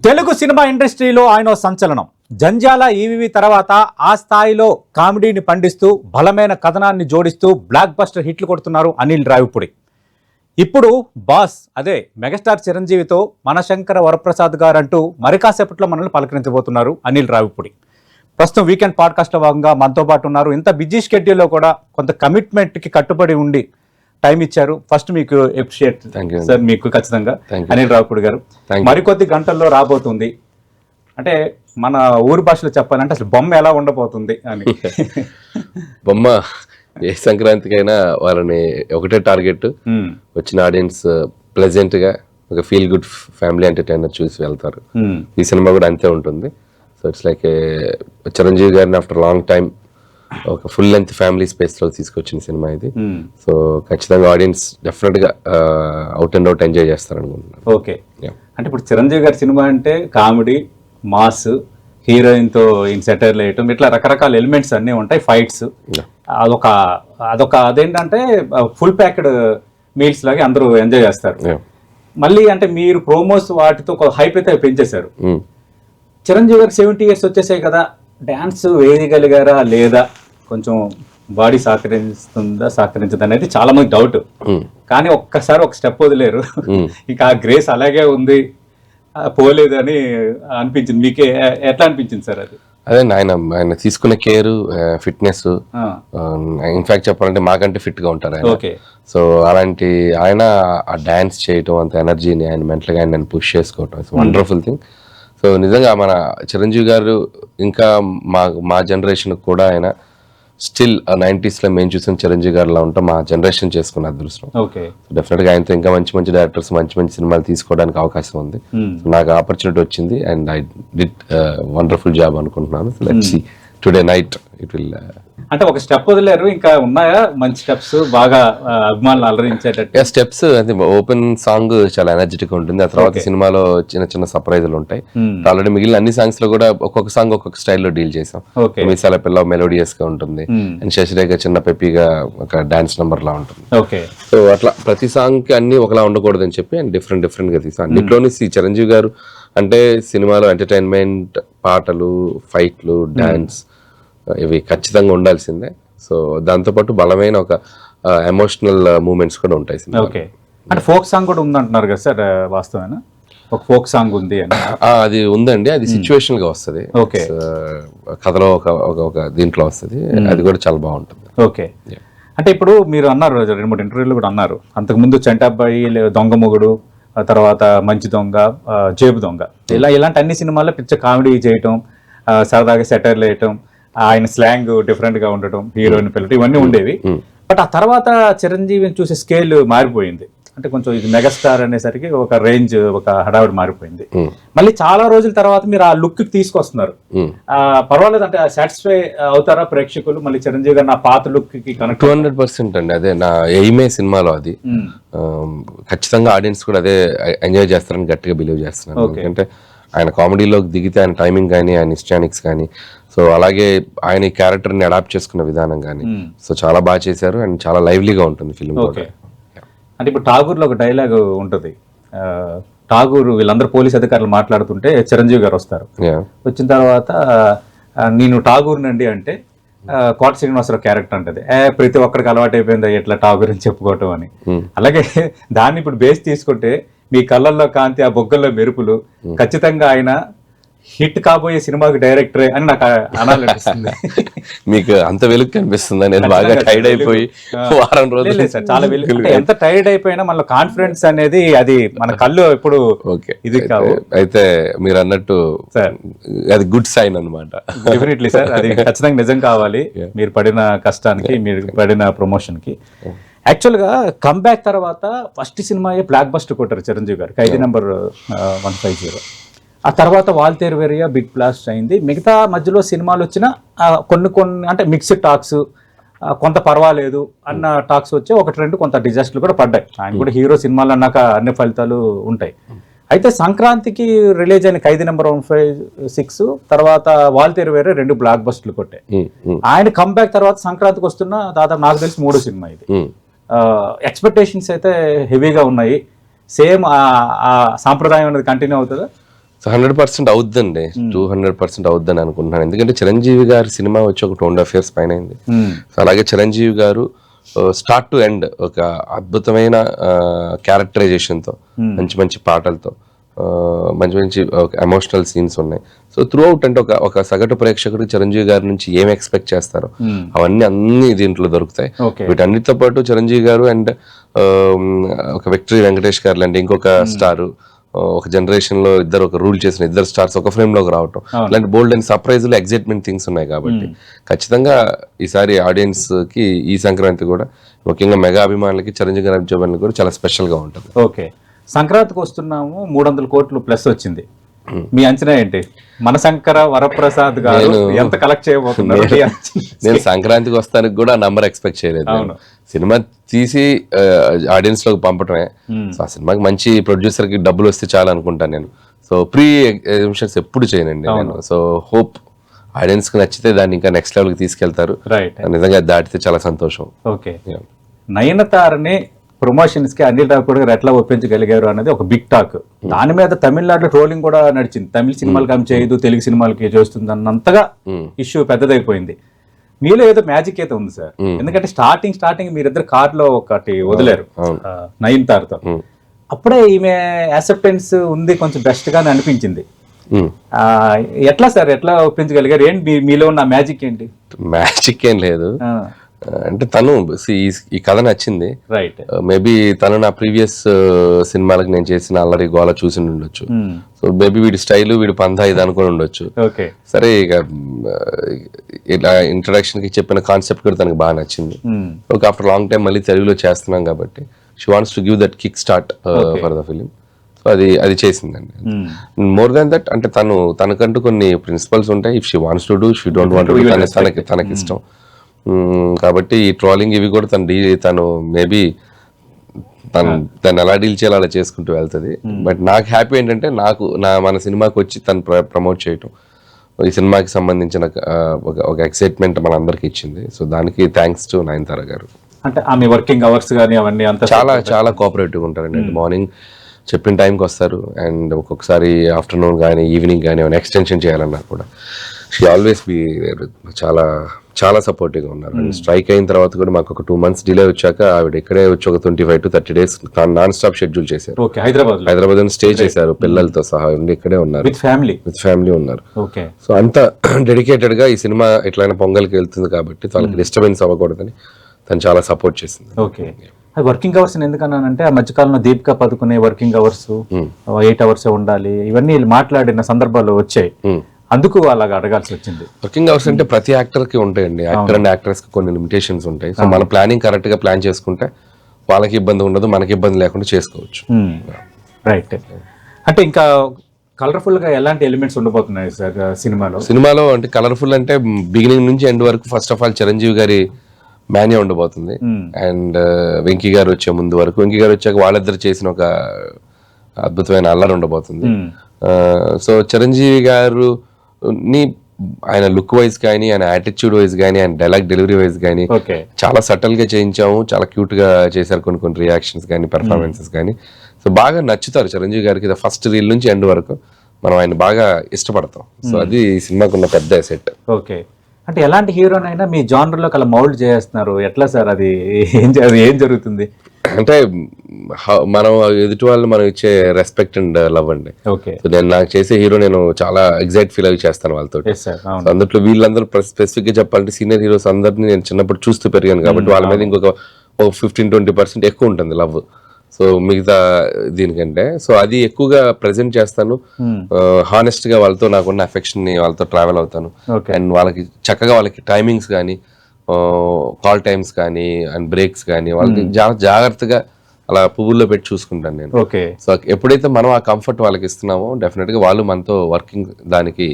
Telugu cinema ఇండస్ట్రీలో ఆయన సంచలనం. జంజాల ఈవీవి తర్వాత ఆ స్థాయిలో కామెడీని పండిస్తూ బలమైన కథనాన్ని జోడిస్తూ బ్లాక్ బస్టర్ హిట్లు కొడుతున్నారు అనిల్ రావిపూడి. ఇప్పుడు బాస్ అదే మెగాస్టార్ చిరంజీవితో మనశంకర వరప్రసాద్ గారు అంటూ మరికాసేపట్లో మనల్ని పలకరించబోతున్నారు అనిల్ రావిపూడి. ప్రస్తుతం వీకెండ్ పాడ్కాస్ట్లో భాగంగా మనతో పాటు ఉన్నారు. ఇంత బిజీ షెడ్యూల్లో కూడా కొంత కమిట్మెంట్కి కట్టుబడి ఉండి టైం ఇచ్చారు. ఫస్ట్ మీకు అప్రిషియేట్ సార్, మీకు ఖచ్చితంగా అనిల్ రావిపూడి గారు. మరికొద్ది గంటల్లో రాబోతుంది అంటే మన ఊరి భాషలో చెప్పాలంటే అసలు బొమ్మ ఎలా ఉండబోతుంది అని. బొమ్మ ఏ సంక్రాంతికైనా వాళ్ళని ఒకటే టార్గెట్, వచ్చిన ఆడియన్స్ ప్లెజెంట్ గా ఒక ఫీల్ గుడ్ ఫ్యామిలీ ఎంటర్టైనర్ చూసి వెళ్తారు. ఈ సినిమా కూడా అంతే ఉంటుంది. సో ఇట్స్ లైక్ చిరంజీవి గారిని ఆఫ్టర్ లాంగ్ టైం ఒక ఫుల్ లెంత్ ఫ్యామిలీ స్పేస్ లో తీసుకొచ్చిన సినిమా ఇది. సో ఖచ్చితంగా ఆడియన్స్ డెఫినెట్ గా అవుట్ అండ్ అవుట్ ఎంజాయ్ చేస్తారు అనుకుంటున్నాను. ఓకే, అంటే ఇప్పుడు చిరంజీవి గారి సినిమా అంటే కామెడీ, మాస్, హీరోయిన్ తో సెటైర్లు వేయటం, ఇట్లా రకరకాల ఎలిమెంట్స్ అన్నీ ఉంటాయి. ఫైట్స్, అదొక అదేంటంటే ఫుల్ ప్యాక్డ్ మీల్స్ లాగా అందరూ ఎంజాయ్ చేస్తారు. మళ్ళీ అంటే మీరు ప్రోమోస్ వాటితో ఒక హైప్ అయితే పెంచేశారు. చిరంజీవి గారికి 70 years వచ్చేసాయి కదా, డాన్స్ వేయగలిగారా లేదా, కొంచెం బాడీ సహకరించదు అనేది చాలా మంది డౌట్. కానీ ఒక్కసారి ఒక స్టెప్ వదిలేరు, ఇంకా ఆ గ్రేస్ అలాగే ఉంది, పోలేదు అని అనిపించింది. మీకే ఎట్లా అనిపించింది సార్ అది? అదే ఆయన తీసుకునే కేర్, ఫిట్నెస్, ఇన్ఫాక్ట్ చెప్పాలంటే మాకంటే ఫిట్ గా ఉంటారు ఆయన. సో అలాంటి ఆయన ఆ డాన్స్ చేయటం, అంత ఎనర్జీని ఆయన మెంటల్ గా ఆయన పుష్ చేసుకోవటం, ఇట్స్ వండర్ఫుల్ థింగ్. సో నిజంగా మన చిరంజీవి గారు ఇంకా మా జనరేషన్ కూడా ఆయన స్టిల్ 90s లో మేము చూసిన చిరంజీవి గారిలా ఉంటాం. మా జనరేషన్ చేసుకున్న అదృష్టం. డెఫినెట్ గా ఆయనతో ఇంకా మంచి మంచి డైరెక్టర్స్ మంచి సినిమాలు తీసుకోవడానికి అవకాశం ఉంది. నాకు ఆపర్చునిటీ వచ్చింది and I did wonderful job అనుకుంటున్నాను. Let's see today night it will. అంటే ఒక స్టెప్ వదిలేరు, ఇంకా ఉన్నాయా మంచి స్టెప్స్ బాగా అభిమానులు అలరించేటట్టు? స్టెప్స్ అంటే ఓపెన్ సాంగ్ చాలా ఎనర్జెటిక్ ఉంటుంది. ఆ తర్వాత సినిమాలో చిన్న చిన్న సర్ప్రైజులు ఉంటాయి. ఆల్రెడీ మిగిలిన అన్ని సాంగ్స్ లో కూడా ఒక్కొక్క సాంగ్ ఒక్కొక్క స్టైల్లో డీల్ చేసాం. మిసాల పిల్ల మెలోడియస్ గా ఉంటుంది అండ్ శశిరేఖ చిన్న పెప్పిగా ఒక డాన్స్ నెంబర్ లా ఉంటుంది. సో అట్లా ప్రతి సాంగ్ కి అన్ని ఒకలా ఉండకూడదు అని చెప్పి అండ్ డిఫరెంట్ గా తీసాం. అన్నిట్లోని చిరంజీవి గారు అంటే సినిమాలో ఎంటర్టైన్మెంట్, పాటలు, ఫైట్లు, డాన్స్ ఇవి ఖచ్చితంగా ఉండాల్సిందే. సో దాంతోపాటు బలమైన ఒక ఎమోషనల్ మూమెంట్స్ కూడా ఉంటాయి సినిమా. అంటే ఫోక్ సాంగ్ కూడా ఉందంటున్నారు కదా సార్, వాస్తవేనా? ఒక ఫోక్ సాంగ్ ఉంది అని. అది ఉందండి, అది సిచ్యువేషన్ గా వస్తుంది, కథలో ఒక దీంట్లో వస్తుంది. అది కూడా చాలా బాగుంటుంది. ఓకే, అంటే ఇప్పుడు మీరు అన్నారు 2-3 ఇంటర్వ్యూలు కూడా అన్నారు, అంతకుముందు చంటాబ్బాయి, దొంగ మొగుడు, తర్వాత మంచి దొంగ, జేబు దొంగ, ఇలాంటి అన్ని సినిమాల్లో పిచ్చ కామెడీ చేయటం, సరదాగా సెటైర్లు వేయటం, ఆయన స్లాంగ్ డిఫరెంట్ గా ఉండటం, హీరోయిన్ పిల్లటం, ఇవన్నీ ఉండేవి. బట్ ఆ తర్వాత చిరంజీవిని చూసే స్కేల్ మారిపోయింది. అంటే కొంచెం ఇది మెగాస్టార్ అనేసరికి ఒక రేంజ్, ఒక హడావిడి మారిపోయింది. మళ్ళీ చాలా రోజుల తర్వాత మీరు ఆ లుక్ కి తీసుకొస్తున్నారు. పర్వాలేదు అంటే సాటిస్ఫై అవుతారా ప్రేక్షకులు? మళ్ళీ చిరంజీవి గారు నా పాత లుక్ కి కనెక్ట్ 200% అండి. అదే నా ఎయిమే సినిమాలో. అది ఖచ్చితంగా ఆడియన్స్ కూడా అదే ఎంజాయ్ చేస్తారని గట్టిగా బిలీవ్ చేస్తున్నాను. ఎందుకంటే ఆయన కామెడీలోకి దిగితే ఆయన టైమింగ్ కానీ, ఆయన హిస్టానిక్స్ కానీ, సో అలాగే ఆయన ఈ క్యారెక్టర్ ని అడాప్ట్ చేసుకున్న విధానం కానీ, సో చాలా బాగా చేశారు అండ్ చాలా లైవ్లీగా ఉంటుంది ఫిల్మ్. అంటే ఇప్పుడు ఠాగూర్లో ఒక డైలాగ్ ఉంటుంది, ఠాగూర్ వీళ్ళందరూ పోలీస్ అధికారులు మాట్లాడుతుంటే చిరంజీవి గారు వస్తారు. వచ్చిన తర్వాత నేను ఠాగూర్ నండి అంటే కోట శ్రీనివాసరావు క్యారెక్టర్ అంటది, ప్రతి ఒక్కరికి అలవాటు అయిపోయింది ఎట్లా ఠాగూర్ అని చెప్పుకోవటం అని. అలాగే దాన్ని ఇప్పుడు బేస్ తీసుకుంటే మీ కళ్ళల్లో కాంతి, ఆ బొగ్గల్లో మెరుపులు, ఖచ్చితంగా ఆయన హిట్ కాబోయే సినిమాకి డైరెక్టరే అని నాకు అనాలనిపిస్తుంది. మీకు అంత వెలుగు కనిపిస్తుంది? నేను బాగా టైర్డ్ అయిపోయి వారం రోజులు సార్, చాలా వెలుగు. ఎంత టైర్డ్ అయిపోయినా మన కాన్ఫిడెన్స్ అనేది అది మన కళ్ళు ఎప్పుడు ఇది కావు. అయితే మీరు అన్నట్టు అది గుడ్ సైన్ అన్నమాట. డెఫినెట్లీ సార్, అది ఖచ్చితంగా నిజం కావాలి. మీరు పడిన కష్టానికి, మీరు పడిన ప్రమోషన్ కి. యాక్చువల్ గా కంబ్యాక్ తర్వాత ఫస్ట్ సినిమా బ్లాక్ బస్టర్ కొట్టారు చిరంజీవి గారు, ఖైదీ నంబర్ 150. ఆ తర్వాత వాల్తేరు వేరియా బిగ్ బ్లాస్ట్ అయింది. మిగతా మధ్యలో సినిమాలు వచ్చిన కొన్ని అంటే మిక్స్డ్ టాక్స్, కొంత పర్వాలేదు అన్న టాక్స్ వచ్చి 1-2 కొంత డిజాస్టర్లు కూడా పడ్డాయి. ఆయన కూడా హీరో సినిమాలు అన్నాక అన్ని ఫలితాలు ఉంటాయి. అయితే సంక్రాంతికి రిలీజ్ అయిన ఖైదీ నంబర్ 156 తర్వాత వాల్తేరు వేరే 2 బ్లాక్ బస్టర్లు కొట్టాయి. ఆయన కంబ్యాక్ తర్వాత సంక్రాంతికి వస్తున్న దాదాపు నాకు తెలిసి 3వ సినిమా ఇది. ఎక్స్పెక్టేషన్స్ అయితే హెవీగా ఉన్నాయి. సేమ్ ఆ సాంప్రదాయం అనేది కంటిన్యూ అవుతుందా? సో 100% అవుద్దండి, 200% అవుద్దని అనుకుంటున్నాను. ఎందుకంటే చిరంజీవి గారి సినిమా వచ్చి ఒక 2.5 years పైన అయింది. సో అలాగే చిరంజీవి గారు స్టార్ట్ టు ఎండ్ ఒక అద్భుతమైన క్యారెక్టరైజేషన్తో, మంచి మంచి పాటలతో, మంచి మంచి ఎమోషనల్ సీన్స్ ఉన్నాయి. సో త్రూ అవుట్ అంటే ఒక సగటు ప్రేక్షకుడు చిరంజీవి గారి నుంచి ఏం ఎక్స్పెక్ట్ చేస్తారో అన్ని దీంట్లో దొరుకుతాయి. వీటన్నిటితో పాటు చిరంజీవి గారు అండ్ ఒక విక్టరీ వెంకటేష్ గారు లాంటి ఇంకొక స్టార్, ఒక జనరేషన్ లో ఇద్దరు ఒక రూల్ చేసిన ఇద్దరు స్టార్స్ ఒక ఫ్రేమ్ లోకి రావటం, ఇలాంటి బోల్డ్ అండ్ సర్ప్రైజ్ ఎగ్జైట్మెంట్ థింగ్స్ ఉన్నాయి. కాబట్టి ఖచ్చితంగా ఈసారి ఆడియన్స్ కి ఈ సంక్రాంతి కూడా, ముఖ్యంగా మెగా అభిమానులకి చిరంజీవి గారి అభిమానులకి కూడా చాలా స్పెషల్ గా ఉంటుంది. ఓకే, సంక్రాంతికి వస్తున్నాము, 300 కోట్లు ప్లస్ వచ్చింది. మీ అంచనా ఏంటి? మనశంకర వరప్రసాద్ గారు ఎంత కలెక్ట్ చేయబోతున్నారు? నేను సంక్రాంతికి వస్తానికి కూడా నంబర్ ఎక్స్పెక్ట్ చేయలేదు. సినిమా తీసి ఆడియన్స్ లోకి పంపటమే. సో ఆ సినిమాకి మంచి ప్రొడ్యూసర్ కి డబ్బులు వస్తే చాలు అనుకుంటాను నేను. సో ప్రీ ఎగ్జిబిషన్స్ ఎప్పుడు చేయనండి నేను. సో హోప్ ఆడియన్స్ కి నచ్చితే దాన్ని ఇంకా నెక్స్ట్ లెవెల్ కి తీసుకెళ్తారు. నిజంగా దాటితే చాలా సంతోషం. ఓకే, నయనతారని ప్రమోషన్స్ కి అనిల్ రావిపూడి గారు ఎట్లా ఒప్పించగలిగారు అనేది ఒక బిగ్ టాక్. దాని మీద తమిళనాడులో ట్రోలింగ్ కూడా నడిచింది. తమిళ సినిమాలకి ఆమె చేయదు, తెలుగు సినిమాలకి చేస్తుంది అన్నంతగా ఇష్యూ పెద్దదైపోయింది. మీలో ఏదో మ్యాజిక్ అయితే ఉంది సార్. ఎందుకంటే స్టార్టింగ్ మీరిద్దరు కార్ లో ఒకటి వదిలేరు నయనతారతో. అప్పుడే ఈమె యాక్సెప్టెన్స్ ఉంది, కొంచెం బెస్ట్ గానే అనిపించింది. ఎట్లా సార్, ఎట్లా ఒప్పించగలిగారు? ఏంటి మీలో ఉన్న మ్యాజిక్ ఏంటి? మ్యాజిక్ ఏం లేదు, అంటే తను ఈ కథ నచ్చింది. రైట్, మేబీ తను నా ప్రీవియస్ సినిమాలకు నేను చేసిన అల్లరి గోల చూసి ఉండొచ్చు. సో మేబీ వీడి స్టైల్, వీడి పందా ఇది అనుకుని ఉండొచ్చు. సరే, ఇక ఇలా ఇంట్రడక్షన్ కి చెప్పిన కాన్సెప్ట్ కూడా తనకు బాగా నచ్చింది. ఓకే, ఆఫ్టర్ లాంగ్ టైం మళ్ళీ తెలుగులో చేస్తున్నాం కాబట్టి she wants to give that kick start for the film. So అది చేసిందండి. మోర్ దాన్ దట్, అంటే తనకంటూ కొన్ని ప్రిన్సిపల్స్ ఉంటాయి. If she wants to do, she don't want to do, తనకి ఇష్టం. కాబట్టి ఈ ట్రోలింగ్ ఇవి కూడా తను మేబీ తను ఎలా డీల్ చేయాలో అలా చేసుకుంటూ వెళ్తుంది. బట్ నాకు హ్యాపీ ఏంటంటే మన సినిమాకి వచ్చి తను ప్రమోట్ చేయటం, ఈ సినిమాకి సంబంధించిన ఒక ఎక్సైట్మెంట్ మన అందరికి ఇచ్చింది. సో దానికి థ్యాంక్స్ టు నయనతార గారు. అంటే ఆమె వర్కింగ్ అవర్స్ కానీ అవన్నీ అంతా చాలా కోఆపరేటివ్ ఉంటారండి. మార్నింగ్ చెప్పిన టైంకి వస్తారు, అండ్ ఒక్కొక్కసారి ఆఫ్టర్నూన్ కానీ ఈవినింగ్ కానీ ఏమైనా ఎక్స్టెన్షన్ చేయాలన్నా కూడా షీ ఆల్వేస్ బి చాలా చాలా సపోర్టివ్గా ఉన్నారు. స్ట్రైక్ అయిన తర్వాత కూడా మాకు ఒక 2 months డిలే వచ్చాక ఆవిడ ఇక్కడే వచ్చి ఒక 25 to 30 days non stop schedule చేశారు. హైదరాబాద్ స్టే చేశారు, పిల్లలతో సహా ఉండి ఇక్కడే ఉన్నారు, విత్ ఫ్యామిలీ ఉన్నారు. సో అంత డెడికేటెడ్ గా ఈ సినిమా ఎట్లయినా పొంగల్కి వెళ్తుంది కాబట్టి వాళ్ళకి డిస్టర్బెన్స్ అవ్వకూడదని తను చాలా సపోర్ట్ చేసింది. వర్కింగ్ అవర్స్ ఎందుకన్నానంటే, ఆ మధ్యకాలంలో Deepika Padukone working hours 8 hours ఉండాలి, ఇవన్నీ మాట్లాడిన సందర్భాలు వచ్చాయి. అందుకు అలాగా అడగాల్సి వచ్చింది. వర్కింగ్ అవర్స్ అంటే ప్రతి యాక్టర్ కి ఉంటాయండి, యాక్టర్ అండ్ యాక్ట్రెస్ కి కొన్ని లిమిటేషన్స్ ఉంటాయి. సో మన ప్లానింగ్ కరెక్ట్ గా ప్లాన్ చేసుకుంటే వాళ్ళకి ఇబ్బంది ఉండదు, మనకి ఇబ్బంది లేకుండా చేసుకోవచ్చు. రైట్, అంటే ఇంకా కలర్ఫుల్ గా ఎలాంటి ఎలిమెంట్స్ ఉండబోతున్నాయి సార్ సినిమాలో? అంటే కలర్ఫుల్ అంటే బిగినింగ్ నుంచి ఎండ్ వరకు ఫస్ట్ ఆఫ్ ఆల్ చిరంజీవి గారి మాన్యా ఉండబోతుంది. అండ్ వెంకీ గారు వచ్చే ముందు వరకు, వెంకీ గారు వచ్చాక వాళ్ళిద్దరు చేసిన ఒక అద్భుతమైన అల్లరి ఉండబోతుంది. సో చిరంజీవి గారు ఆయన లుక్ వైజ్ కానీ, ఆయన యాటిట్యూడ్ వైజ్ కానీ, ఆయన డైలాగ్ డెలివరీ వైజ్ కానీ చాలా సటల్ గా చేయించాము, చాలా క్యూట్ గా చేశారు. కొన్ని రియాక్షన్స్ కానీ, పెర్ఫార్మెన్సెస్ కానీ సో బాగా నచ్చుతారు చిరంజీవి గారికి. ఫస్ట్ రీల్ నుంచి ఎండ్ వరకు మనం ఆయన బాగా ఇష్టపడతాం. సో అది సినిమాకు ఉన్న పెద్ద సెట్. ఓకే, అంటే ఎలాంటి హీరోనైనా మీ జానర్ లో అలా మౌల్డ్ చేస్తున్నారు, ఎట్లా సార్? అది ఏం జరుగుతుంది? అంటే మనం ఎదుటి వాళ్ళు మనం ఇచ్చే రెస్పెక్ట్ అండ్ లవ్ అండి. నేను నాకు చేసే హీరో నేను చాలా ఎగ్జైట్ ఫీల్ అవి చేస్తాను వాళ్ళతో. అందులో వీళ్ళందరూ స్పెసిఫిక్ గా చెప్పాలంటే సీనియర్ హీరోస్ అందరినీ నేను చిన్నప్పుడు చూస్తూ పెరిగాను కాబట్టి వాళ్ళ మీద ఇంకొక 15-20% ఎక్కువ ఉంటుంది లవ్. సో మిగతా దీనికంటే సో అది ఎక్కువగా ప్రెజెంట్ చేస్తాను. హానెస్ట్ గా వాళ్ళతో నాకున్న అఫెక్షన్ ని వాళ్ళతో ట్రావెల్ అవుతాను. అండ్ వాళ్ళకి చక్కగా వాళ్ళకి టైమింగ్స్ కానీ, కాల్ టైమ్స్ కానీ, అండ్ బ్రేక్స్ కానీ వాళ్ళకి జాగ్రత్తగా అలా పువ్వుల్లో పెట్టి చూసుకుంటాను నేను. సో ఎప్పుడైతే మనం ఆ కంఫర్ట్ వాళ్ళకి ఇస్తున్నామో డెఫినెట్ గా వాళ్ళు మనతో వర్కింగ్ దానికి,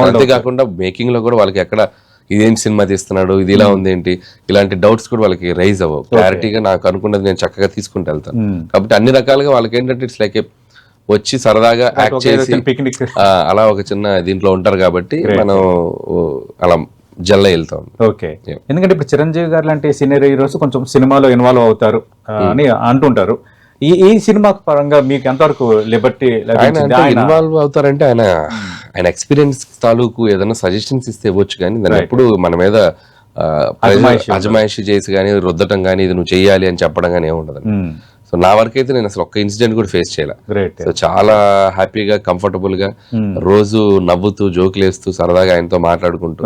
అంతేకాకుండా మేకింగ్ లో కూడా వాళ్ళకి ఎక్కడ ఇదేం సినిమా తీస్తున్నాడు, ఇది ఇలా ఉంది ఏంటి, ఇలాంటి డౌట్స్ కూడా వాళ్ళకి రైజ్ అవ్వవు. క్లారిటీగా నాకు అనుకున్నది నేను చక్కగా తీసుకుంటూ వెళ్తాను. కాబట్టి అన్ని రకాలుగా వాళ్ళకి ఏంటంటే ఇట్స్ లైక్ వచ్చి సరదాగా యాక్ట్ చేసి అలా ఒక చిన్న దీంట్లో ఉంటారు కాబట్టి మనం అలా జల్ల వెళ్తాం. ఓకే, ఎందుకంటే ఇప్పుడు చిరంజీవి గారు లాంటి సీనియర్ హీరోస్ కొంచెం సినిమాలో ఇన్వాల్వ్ అవుతారు అని అంటుంటారు. ఈ సినిమా పరంగా మీకు ఎంతవరకు లిబర్టీ లభించింది? ఆయన ఇన్వాల్వ్ అవుతారంటే ఆయన ఎక్స్పీరియన్స్ తాలూకు ఏదైనా సజెషన్స్ ఇస్తే ఇవ్వచ్చు, కానీ దాన్ని ఎప్పుడు మన మీద అజమాయిషి చేసి కానీ రుద్దటం కానీ ఇది నువ్వు చెయ్యాలి అని చెప్పడం కానీ ఏముండదు. సో నా వరకు అయితే నేను అసలు ఒక్క ఇన్సిడెంట్ కూడా ఫేస్ చేయాలి. సో చాలా హ్యాపీగా కంఫర్టబుల్ గా రోజు నవ్వుతూ జోకులు వేస్తూ సరదాగా ఆయనతో మాట్లాడుకుంటూ